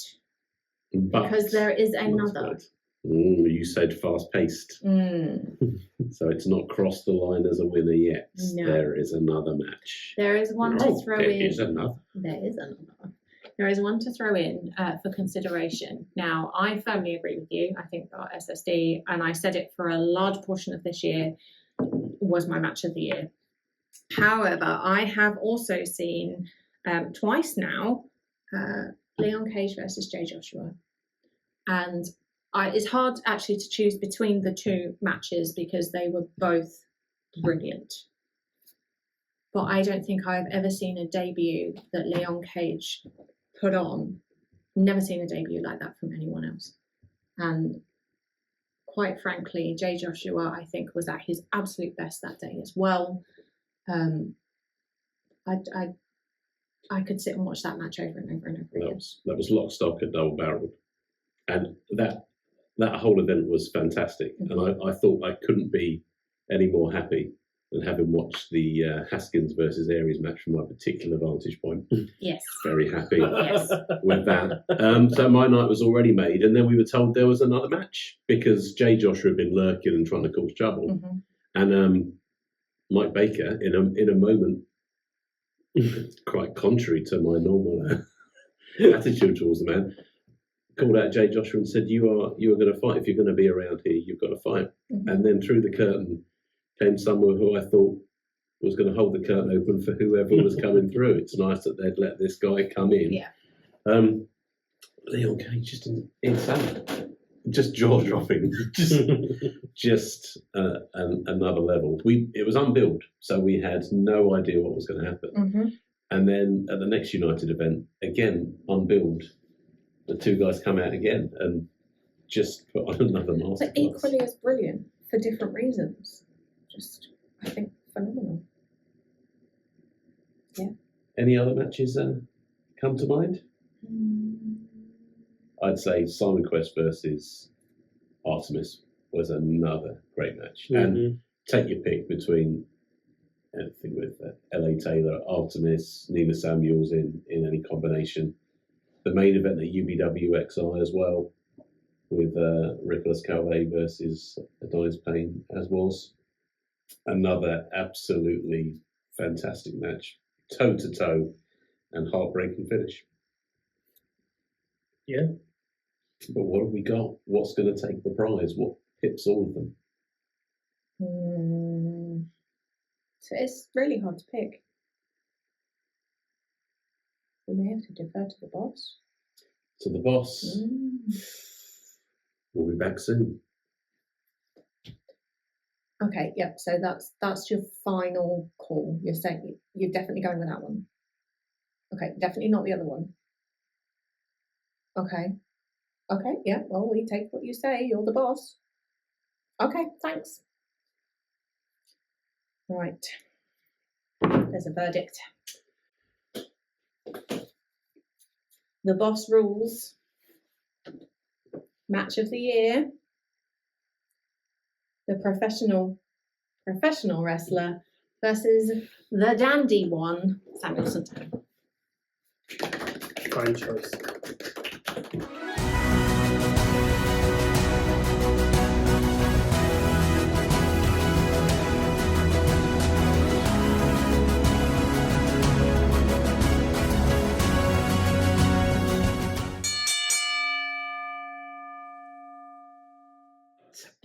Speaker 2: But
Speaker 4: Because there is another.
Speaker 2: You said fast paced. So it's not crossed the line as a winner yet.
Speaker 4: No.
Speaker 2: There is another match.
Speaker 4: There is one to throw in.
Speaker 2: There is another.
Speaker 4: There is another. There is one to throw in for consideration. Now, I firmly agree with you. I think that SSD, and I said it for a large portion of this year, was my match of the year. However, I have also seen twice now Leon Cage versus Jay Joshua. And it's hard actually to choose between the two matches because they were both brilliant. But I don't think I've ever seen a debut that Leon Cage put on. Never seen a debut like that from anyone else. And quite frankly, Jay Joshua, I think, was at his absolute best that day as well. I could sit and watch that match over and over and over again.
Speaker 2: That was lock, stock, and double barreled. And that whole event was fantastic. And I thought I couldn't be any more happy than having watched the Haskins versus Aries match from my particular vantage point.
Speaker 4: Yes.
Speaker 2: Very happy
Speaker 4: Yes.
Speaker 2: with that. So my night was already made, and then we were told there was another match because Jay Joshua had been lurking and trying to cause trouble. And Mike Baker, in a moment, quite contrary to my normal attitude towards the man, called out Jay Joshua and said, "You are going to fight. If you're going to be around here, you've got to fight." And then through the curtain came someone who I thought was going to hold the curtain open for whoever was coming through. It's nice that they'd let this guy come in.
Speaker 4: Yeah.
Speaker 2: Leon Cage, just insane, just jaw dropping, just another level. It was unbilled, so we had no idea what was going to happen. And then at the next United event, again unbilled, the two guys come out again and just put on another masterclass.
Speaker 4: But equally as brilliant for different reasons. Just, I think, phenomenal. Yeah.
Speaker 2: Any other matches come to mind? I'd say Simon Quest versus Artemis was another great match. And take your pick between anything with LA Taylor, Artemis, Nina Samuels in any combination. The main event at UBWXI as well, with Nicholas Calvé versus Adonis Payne, as was. Another absolutely fantastic match, toe to toe, and heartbreaking finish.
Speaker 3: Yeah.
Speaker 2: But what have we got? What's going to take the prize? What pips all of them?
Speaker 4: So it's really hard to pick. We may have to defer to the boss.
Speaker 2: To the boss. We'll be back soon.
Speaker 4: Okay, yep. So that's your final call. You're saying you're definitely going with that one. Okay, definitely not the other one. Okay, yeah. Well, we take what you say. You're the boss. Okay, thanks. Right. There's a verdict. The boss rules. Match of the year. The professional wrestler versus the dandy one, Samuelson.
Speaker 3: Fine choice.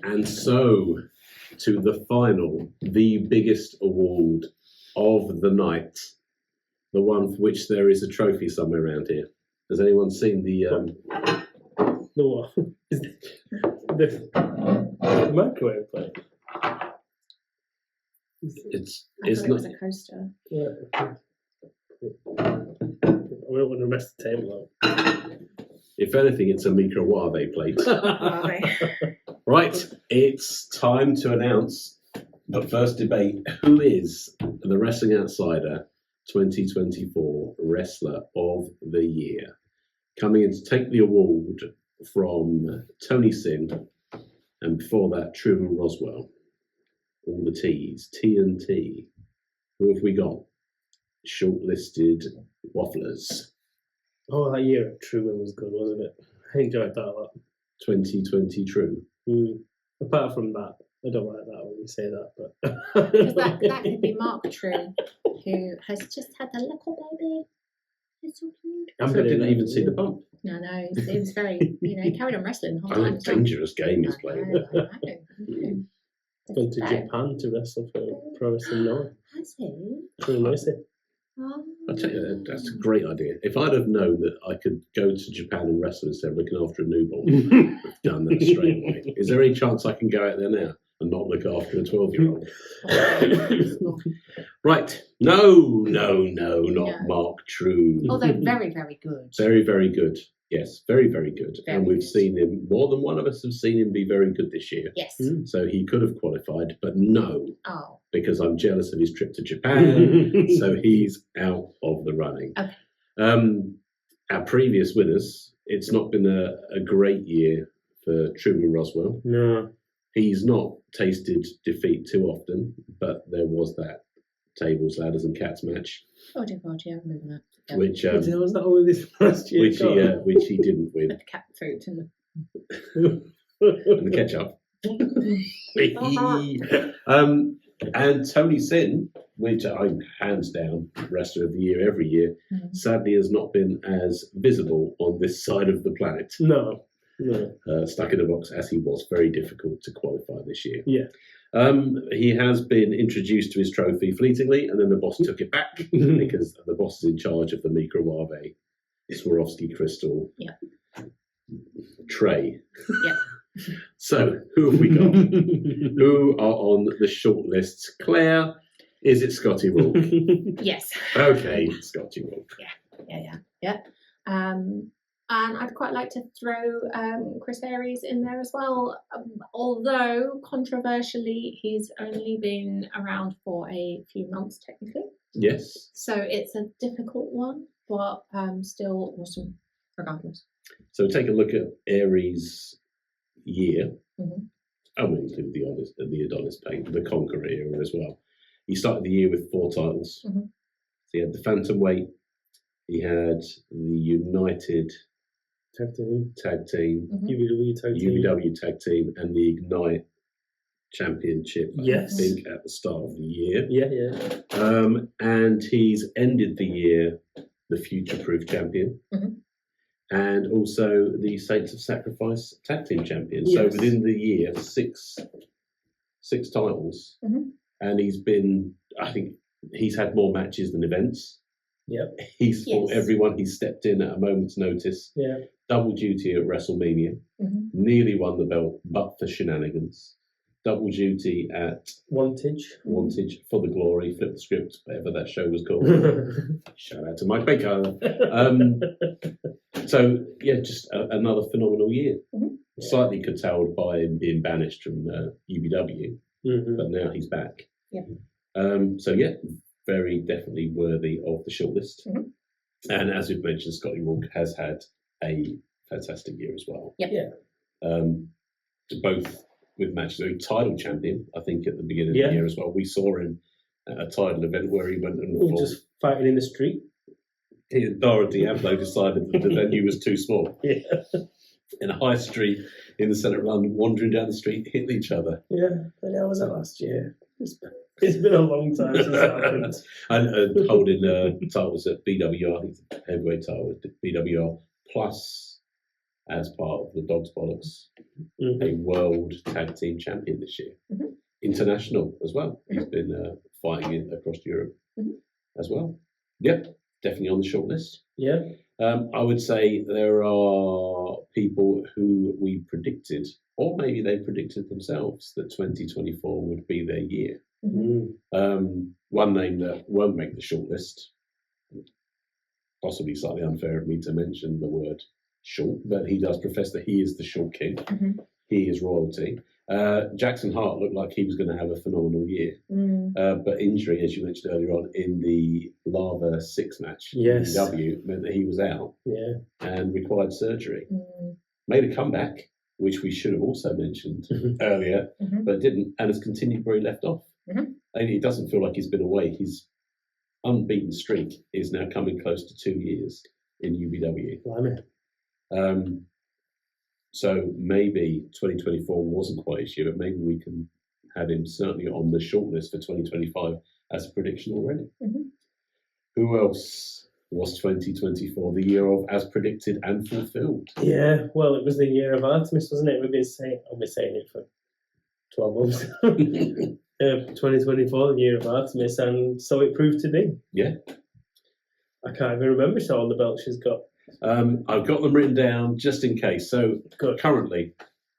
Speaker 2: And so, to the final, the biggest award of the night, the one for which there is a trophy somewhere around here. Has anyone seen the
Speaker 3: The what? Is the microwave plate?
Speaker 2: It's
Speaker 4: I thought it was
Speaker 2: not.
Speaker 4: a coaster.
Speaker 3: Yeah. We don't want to mess the table up.
Speaker 2: If anything, it's a microwave plate.
Speaker 4: Right.
Speaker 2: Right, it's time to announce, but first debate, who is the Wrestling Outsider 2024 Wrestler of the Year? Coming in to take the award from Tony Sin, and before that, Truman Roswell. All the T's, T and T. Who have we got? Shortlisted Wafflers.
Speaker 3: Oh, that year at Truman was good, wasn't it? I enjoyed that a lot.
Speaker 2: 2020 True.
Speaker 3: Apart from that, I don't like that when you say that, but
Speaker 4: Because that could be Mark True, who has just had a little baby. It's so cute.
Speaker 2: I didn't even see the bump.
Speaker 4: No, he was very, he carried on wrestling the whole
Speaker 2: Oh,
Speaker 4: time. as well.
Speaker 2: dangerous game he's
Speaker 4: I
Speaker 2: playing.
Speaker 4: know, I know.
Speaker 3: Gone to Japan to wrestle for Pro Wrestling North.
Speaker 4: Has he?
Speaker 3: True Mercy.
Speaker 4: Oh.
Speaker 2: I tell you, that's a great idea. If I'd have known that I could go to Japan and wrestle instead of looking after a newborn, I've done that straight away. Is there any chance I can go out there now and not look after a 12-year-old? Right. No, not
Speaker 4: No.
Speaker 2: Mark True.
Speaker 4: Although very, very good.
Speaker 2: Very, very good. Yes, very, very good.
Speaker 4: Very
Speaker 2: and we've
Speaker 4: good.
Speaker 2: seen him, more than one of us have seen him be very good this year.
Speaker 4: Yes.
Speaker 2: So he could have qualified, but no,
Speaker 4: Oh.
Speaker 2: because I'm jealous of his trip to Japan. So he's out of the running.
Speaker 4: Okay.
Speaker 2: Our previous winners, it's not been a great year for Truman Roswell.
Speaker 3: No.
Speaker 2: He's not tasted defeat too often, but there was that tables, ladders and cats match,
Speaker 4: Oh dear God, yeah, I remember that. Yeah.
Speaker 2: which
Speaker 3: Was that all this last year?
Speaker 2: which he didn't win.
Speaker 4: With the cat food and
Speaker 2: And the ketchup. And Tony Sin, which I'm hands down wrestler of the year every year, sadly has not been as visible on this side of the planet.
Speaker 3: No.
Speaker 2: Stuck in a box as he was. Very difficult to qualify this year.
Speaker 3: Yeah.
Speaker 2: He has been introduced to his trophy fleetingly, and then the boss took it back because the boss is in charge of the microwave Swarovski crystal tray.
Speaker 4: Yeah.
Speaker 2: So, who have we got? Who are on the short lists? Claire, is it Scotty Rourke?
Speaker 4: Yes.
Speaker 2: Okay, Scotty Rourke.
Speaker 4: Yeah. And I'd quite like to throw Chris Aries in there as well, although controversially he's only been around for a few months technically.
Speaker 2: Yes.
Speaker 4: So it's a difficult one, but still awesome regardless.
Speaker 2: So take a look at Aries' year.
Speaker 4: Mhm.
Speaker 2: I will include the Adonis paint, the Conqueror era as well. He started the year with 4 titles.
Speaker 4: Mhm.
Speaker 2: So he had the Phantom Weight, he had the United
Speaker 3: Tag team.
Speaker 2: Tag Team,
Speaker 3: UBW tag team.
Speaker 2: UBW Tag Team, and the Ignite Championship,
Speaker 3: Yes.
Speaker 2: I think, at the start of the year.
Speaker 3: Yeah.
Speaker 2: And he's ended the year the Future Proof Champion.
Speaker 4: Mhm.
Speaker 2: And also the Saints of Sacrifice Tag Team Champion. So
Speaker 3: Yes.
Speaker 2: within the year, six titles.
Speaker 4: Mhm.
Speaker 2: And I think he's had more matches than events.
Speaker 3: Yep.
Speaker 2: He's fought
Speaker 4: Yes.
Speaker 2: everyone. He's stepped in at a moment's notice.
Speaker 3: Yeah.
Speaker 2: Double duty at WrestleMania.
Speaker 4: Mhm.
Speaker 2: Nearly won the belt, but for shenanigans. Double duty at
Speaker 3: Wantage.
Speaker 2: Wantage for the Glory, Flip the Script, whatever that show was called. Shout out to Mike Baker. So, yeah, just another phenomenal year.
Speaker 4: Mhm.
Speaker 2: Slightly curtailed by him being banished from UBW, but now he's back.
Speaker 4: Yeah.
Speaker 2: So, yeah, very definitely worthy of the shortlist.
Speaker 4: Mhm.
Speaker 2: And as we've mentioned, Scotty Rourke has had a fantastic year as well.
Speaker 4: Yep.
Speaker 3: Yeah.
Speaker 2: Both with matches, a title champion, I think, at the beginning of
Speaker 3: Yeah.
Speaker 2: the year as well. We saw him at a title event where he went and
Speaker 3: Or
Speaker 2: fought.
Speaker 3: just fighting in the street.
Speaker 2: He and Dora Diablo decided that the venue was too small.
Speaker 3: Yeah.
Speaker 2: In a high street in the centre of London, wandering down the street, hitting each other.
Speaker 3: Yeah. And that was that last year. It's been a long time since that happened.
Speaker 2: And holding titles at BWR, I think it's a heavyweight title at BWR, plus as part of the Dogs Bollocks, a world tag team champion this year.
Speaker 4: Mhm.
Speaker 2: International as well. He's been fighting it across Europe
Speaker 4: Mhm.
Speaker 2: as well. Yep. definitely on the shortlist.
Speaker 3: Yeah.
Speaker 2: I would say there are people who we predicted, or maybe they predicted themselves, that 2024 would be their year. One name that won't make the shortlist, possibly slightly unfair of me to mention the word short, but he does profess that he is the short king. He is royalty. Jackson Hart looked like he was going to have a phenomenal year, but injury, as you mentioned earlier on, in the Lava 6 match,
Speaker 3: Yes.
Speaker 2: W, meant that he was out and required surgery. Made a comeback, which we should have also mentioned earlier, but didn't, and has continued where he left off. And it doesn't feel like he's been away. His unbeaten streak is now coming close to 2 years in UBW.
Speaker 3: Blimey.
Speaker 2: So maybe 2024 wasn't quite his year, but maybe we can have him certainly on the shortlist for 2025 as a prediction already. Who else was 2024 the year of as predicted and fulfilled?
Speaker 3: Yeah, well, it was the year of Artemis, wasn't it? I've been saying it for 12 months. 2024, the year of Artemis, and so it proved to be.
Speaker 2: Yeah.
Speaker 3: I can't even remember all the belts she's got.
Speaker 2: I've got them written down just in case. So currently,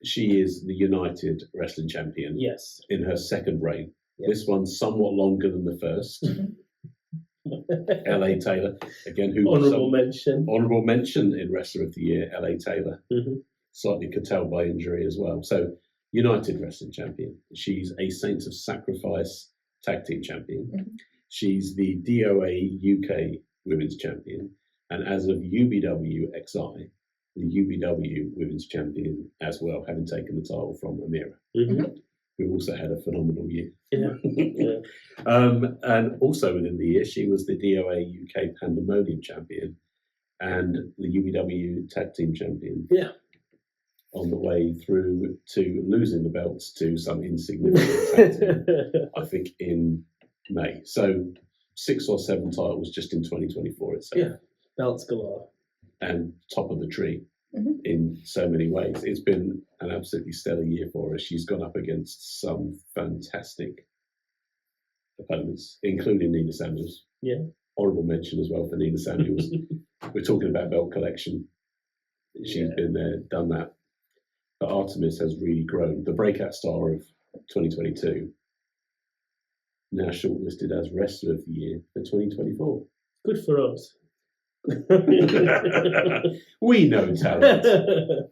Speaker 2: she is the United Wrestling Champion.
Speaker 3: Yes.
Speaker 2: In her second reign. This one's somewhat longer than the first. LA Taylor, again, who
Speaker 3: honourable
Speaker 2: mention in Wrestler of the Year, LA Taylor. Slightly curtailed by injury as well. So United Wrestling Champion. She's a Saints of Sacrifice Tag Team Champion. She's the DOA UK Women's Champion. And as of UBW XI, the UBW Women's Champion as well, having taken the title from Amira, who also had a phenomenal year. And also within the year, she was the DOA UK Pandemonium Champion and the UBW Tag Team Champion. On the way through to losing the belts to some insignificant tag team, I think in May. So 6 or 7 titles just in 2024 itself.
Speaker 3: Belts galore.
Speaker 2: And top of the tree in so many ways. It's been an absolutely stellar year for her. She's gone up against some fantastic opponents, including Nina Samuels. Honourable mention as well for Nina Samuels. We're talking about belt collection. She's been there, done that. But Artemis has really grown. The breakout star of 2022, now shortlisted as Wrestler of the Year for 2024.
Speaker 3: Good for us.
Speaker 2: We know talent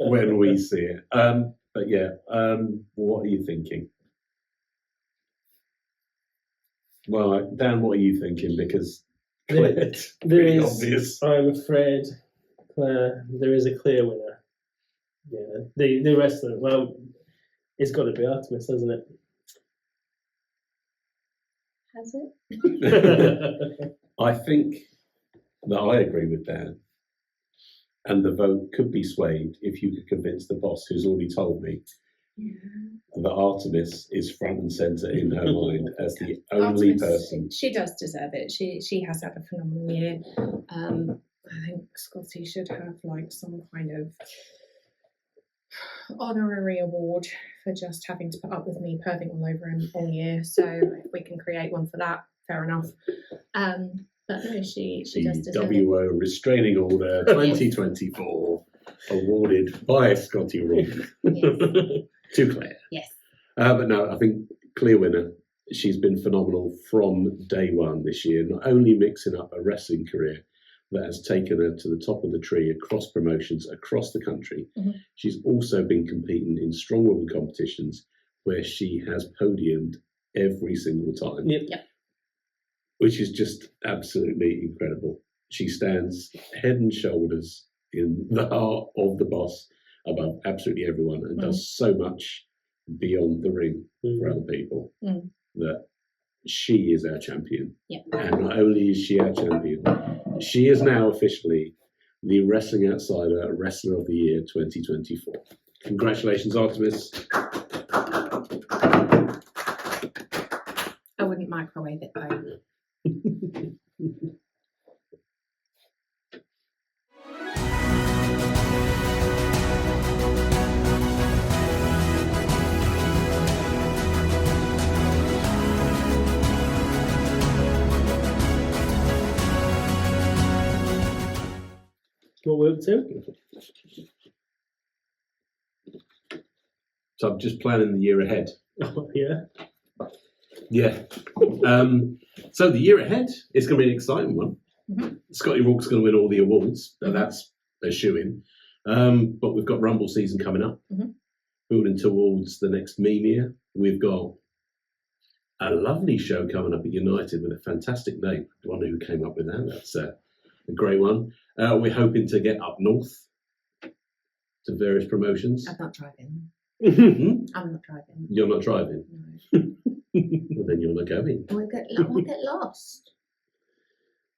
Speaker 2: when we see it. But yeah, what are you thinking? Well, Dan, what are you thinking? Because it's pretty obvious.
Speaker 3: I'm afraid, there is a clear winner. Yeah, the wrestler. Well, it's got to be Artemis, hasn't it?
Speaker 1: Has it?
Speaker 2: I think that I agree with Dan, and the vote could be swayed if you could convince the boss, who's already told me that Artemis is front and centre in her mind as the only person.
Speaker 4: She does deserve it. She has had a phenomenal year. I think Scotty should have like some kind of honorary award for just having to put up with me perving all over him all year. So if we can create one for that, fair enough. But no, she does deserve it.
Speaker 2: WO Restraining Order 2024 awarded by Scotty Rourke to Claire.
Speaker 4: Yes.
Speaker 2: But no, I think clear winner. She's been phenomenal from day one this year, not only mixing up a wrestling career that has taken her to the top of the tree across promotions across the country. She's also been competing in strongwoman competitions where she has podiumed every single time, which is just absolutely incredible. She stands head and shoulders in the heart of the boss above absolutely everyone and does so much beyond the ring for other people that she is our champion. And not only is she our champion, she is now officially the Wrestling Outsider Wrestler of the Year 2024. Congratulations, Artemis.
Speaker 4: I wouldn't microwave it though.
Speaker 3: up to?
Speaker 2: So I'm just planning the year ahead.
Speaker 3: Oh, yeah.
Speaker 2: Yeah. So the year ahead is going to be an exciting one.
Speaker 4: Mhm.
Speaker 2: Scotty Rourke's going to win all the awards.
Speaker 4: Mhm.
Speaker 2: That's a shoo-in. But we've got Rumble season coming up.
Speaker 4: Mhm.
Speaker 2: Building towards the next meme year. We've got a lovely show coming up at United with a fantastic name. I wonder who came up with that. That's a great one. We're hoping to get up north to various promotions.
Speaker 4: I'm not driving.
Speaker 2: Hmm?
Speaker 4: I'm not driving.
Speaker 2: You're not driving?
Speaker 4: No.
Speaker 2: Well, then you're not going.
Speaker 4: I get lost.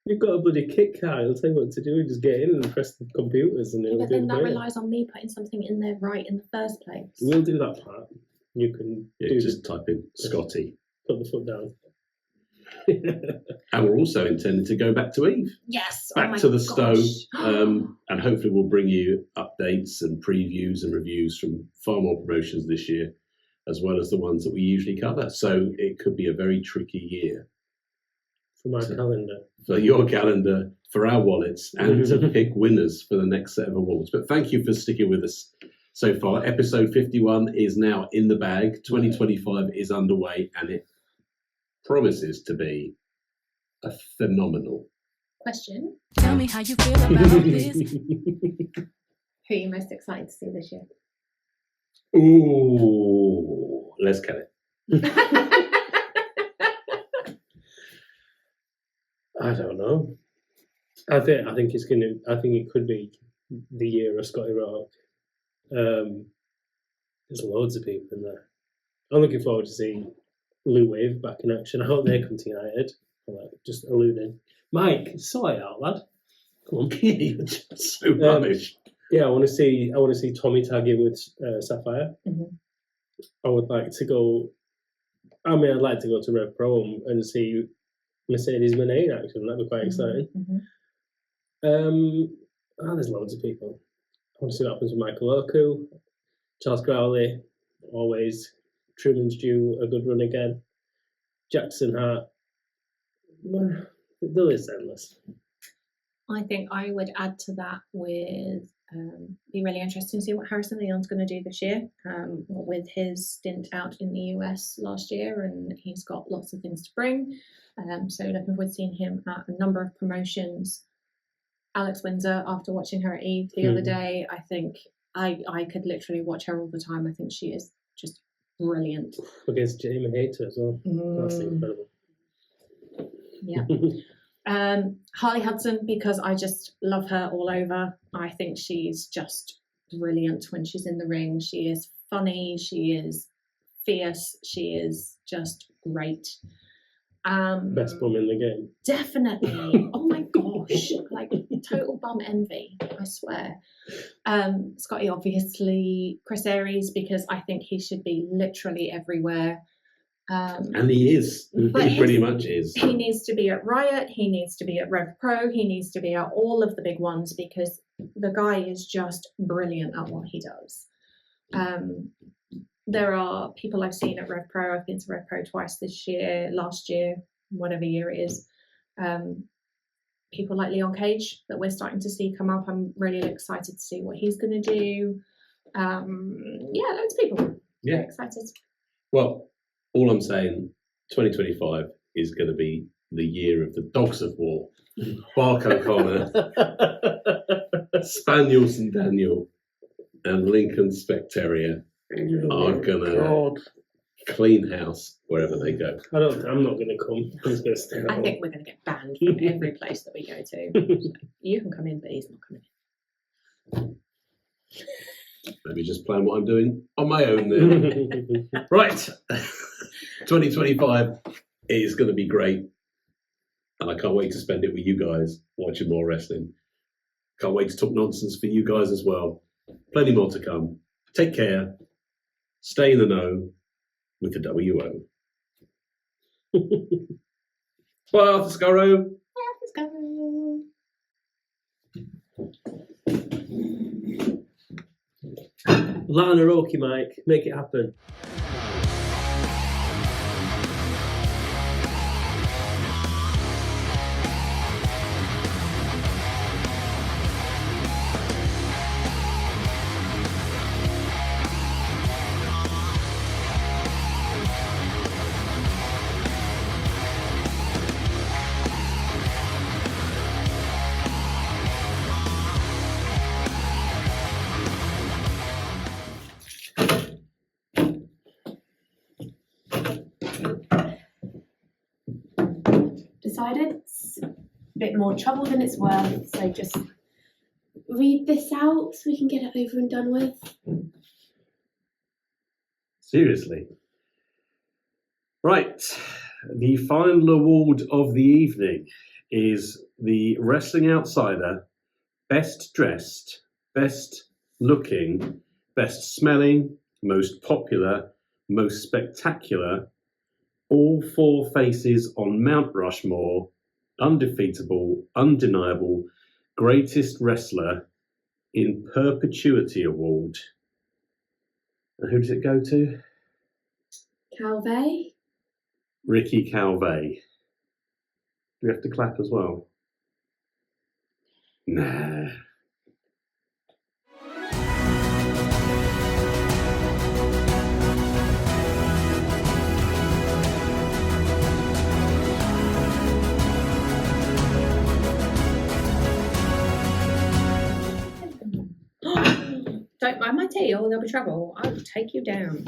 Speaker 3: You've got a bloody kit car. It'll tell you what to do. Just get in and press the computers and it'll
Speaker 4: But
Speaker 3: do
Speaker 4: then
Speaker 3: it
Speaker 4: that
Speaker 3: for you.
Speaker 4: relies on me putting something in there right in the first place.
Speaker 3: We'll do that part. You can
Speaker 2: Yeah, just type in Scotty.
Speaker 3: put the foot down.
Speaker 2: And we're also intending to go back to Eve,
Speaker 4: Yes.
Speaker 2: back to the stove, and hopefully we'll bring you updates and previews and reviews from far more promotions this year, as well as the ones that we usually cover. So it could be a very tricky year
Speaker 3: For my calendar.
Speaker 2: for your calendar, for our wallets, and to pick winners for the next set of awards. But thank you for sticking with us so far. Episode 51 is now in the bag. 2025 is underway, and it promises to be a phenomenal.
Speaker 4: Question:
Speaker 5: Tell me how you feel about this.
Speaker 4: who are you most excited to see this year?
Speaker 2: Ooh, let's get it.
Speaker 3: I don't know. I think it's gonna. I think it could be the year of Scotty Rourke. There's loads of people in there. I'm looking forward to seeing Lou Wave back in action. I hope they come to United. Just alluding. Mike, sort it out, lad. Come on.
Speaker 2: You're just so rubbish.
Speaker 3: Yeah, I want to see Tommy tag in with Sapphire.
Speaker 4: Mhm.
Speaker 3: I would like to go. I mean, I'd like to go to Rev Pro and see Mercedes win in action. That'd be quite exciting.
Speaker 4: Mhm.
Speaker 3: There's loads of people. I want to see what happens with Michael Oku, Charles Crowley, always. Truman's due a good run again. Jackson Hart. The list is endless.
Speaker 4: I think I would add to that with be really interesting to see what Harrison Leon's going to do this year with his stint out in the US last year, and he's got lots of things to bring. So looking forward to seeing him at a number of promotions. Alex Windsor, after watching her at Eve the other day, I think I could literally watch her all the time. I think she is just brilliant.
Speaker 3: Against Jamie Hayter as well. That's incredible.
Speaker 4: Yeah. Harley Hudson, because I just love her all over. I think she's just brilliant when she's in the ring. She is funny, she is fierce, she is just great.
Speaker 3: Best bum in the game.
Speaker 4: Definitely. Oh my gosh. Like total bum envy, I swear. Scotty, obviously. Chris Aries, because I think he should be literally everywhere.
Speaker 2: And he is.
Speaker 4: But
Speaker 2: He pretty much is.
Speaker 4: He needs to be at Riot, he needs to be at Rev Pro, he needs to be at all of the big ones, because the guy is just brilliant at what he does. There are people I've seen at Rev Pro. I've been to Rev Pro twice this year, last year, whatever year it is. People like Leon Cage that we're starting to see come up. I'm really excited to see what he's going to do. Yeah, loads of people.
Speaker 2: Yeah.
Speaker 4: Very excited.
Speaker 2: Well, all I'm saying, 2025 is going to be the year of the dogs of war. Bark O'Connor, Spaniels and Daniel, and Lincoln Specterior are going to clean house wherever they go.
Speaker 3: I'm not going to come. I'm just going to stay at
Speaker 4: I
Speaker 3: home.
Speaker 4: think we're going to get banned from every place that we go to. You can come in, but he's not coming in.
Speaker 2: Maybe just plan what I'm doing on my own then. Right. 2025 is going to be great. And I can't wait to spend it with you guys watching more wrestling. Can't wait to talk nonsense for you guys as well. Plenty more to come. Take care. Stay in the know with the WO. Bye, Arthur Skurro.
Speaker 4: Let's go.
Speaker 3: Lana Roki, Mike. Make it happen.
Speaker 1: decided it's a bit more trouble than it's worth, so just read this out so we can get it over and done with.
Speaker 2: Seriously. Right. The final award of the evening is the Wrestling Outsider Best Dressed, Best Looking, Best Smelling, Most Popular, Most Spectacular, All Four Faces on Mount Rushmore, Undefeatable, Undeniable, Greatest Wrestler in Perpetuity Award. And who does it go to?
Speaker 1: Calvé?
Speaker 2: Ricky Calvé. Do we have to clap as well? Nah.
Speaker 4: Don't mind my tea or there'll be trouble. I will take you down.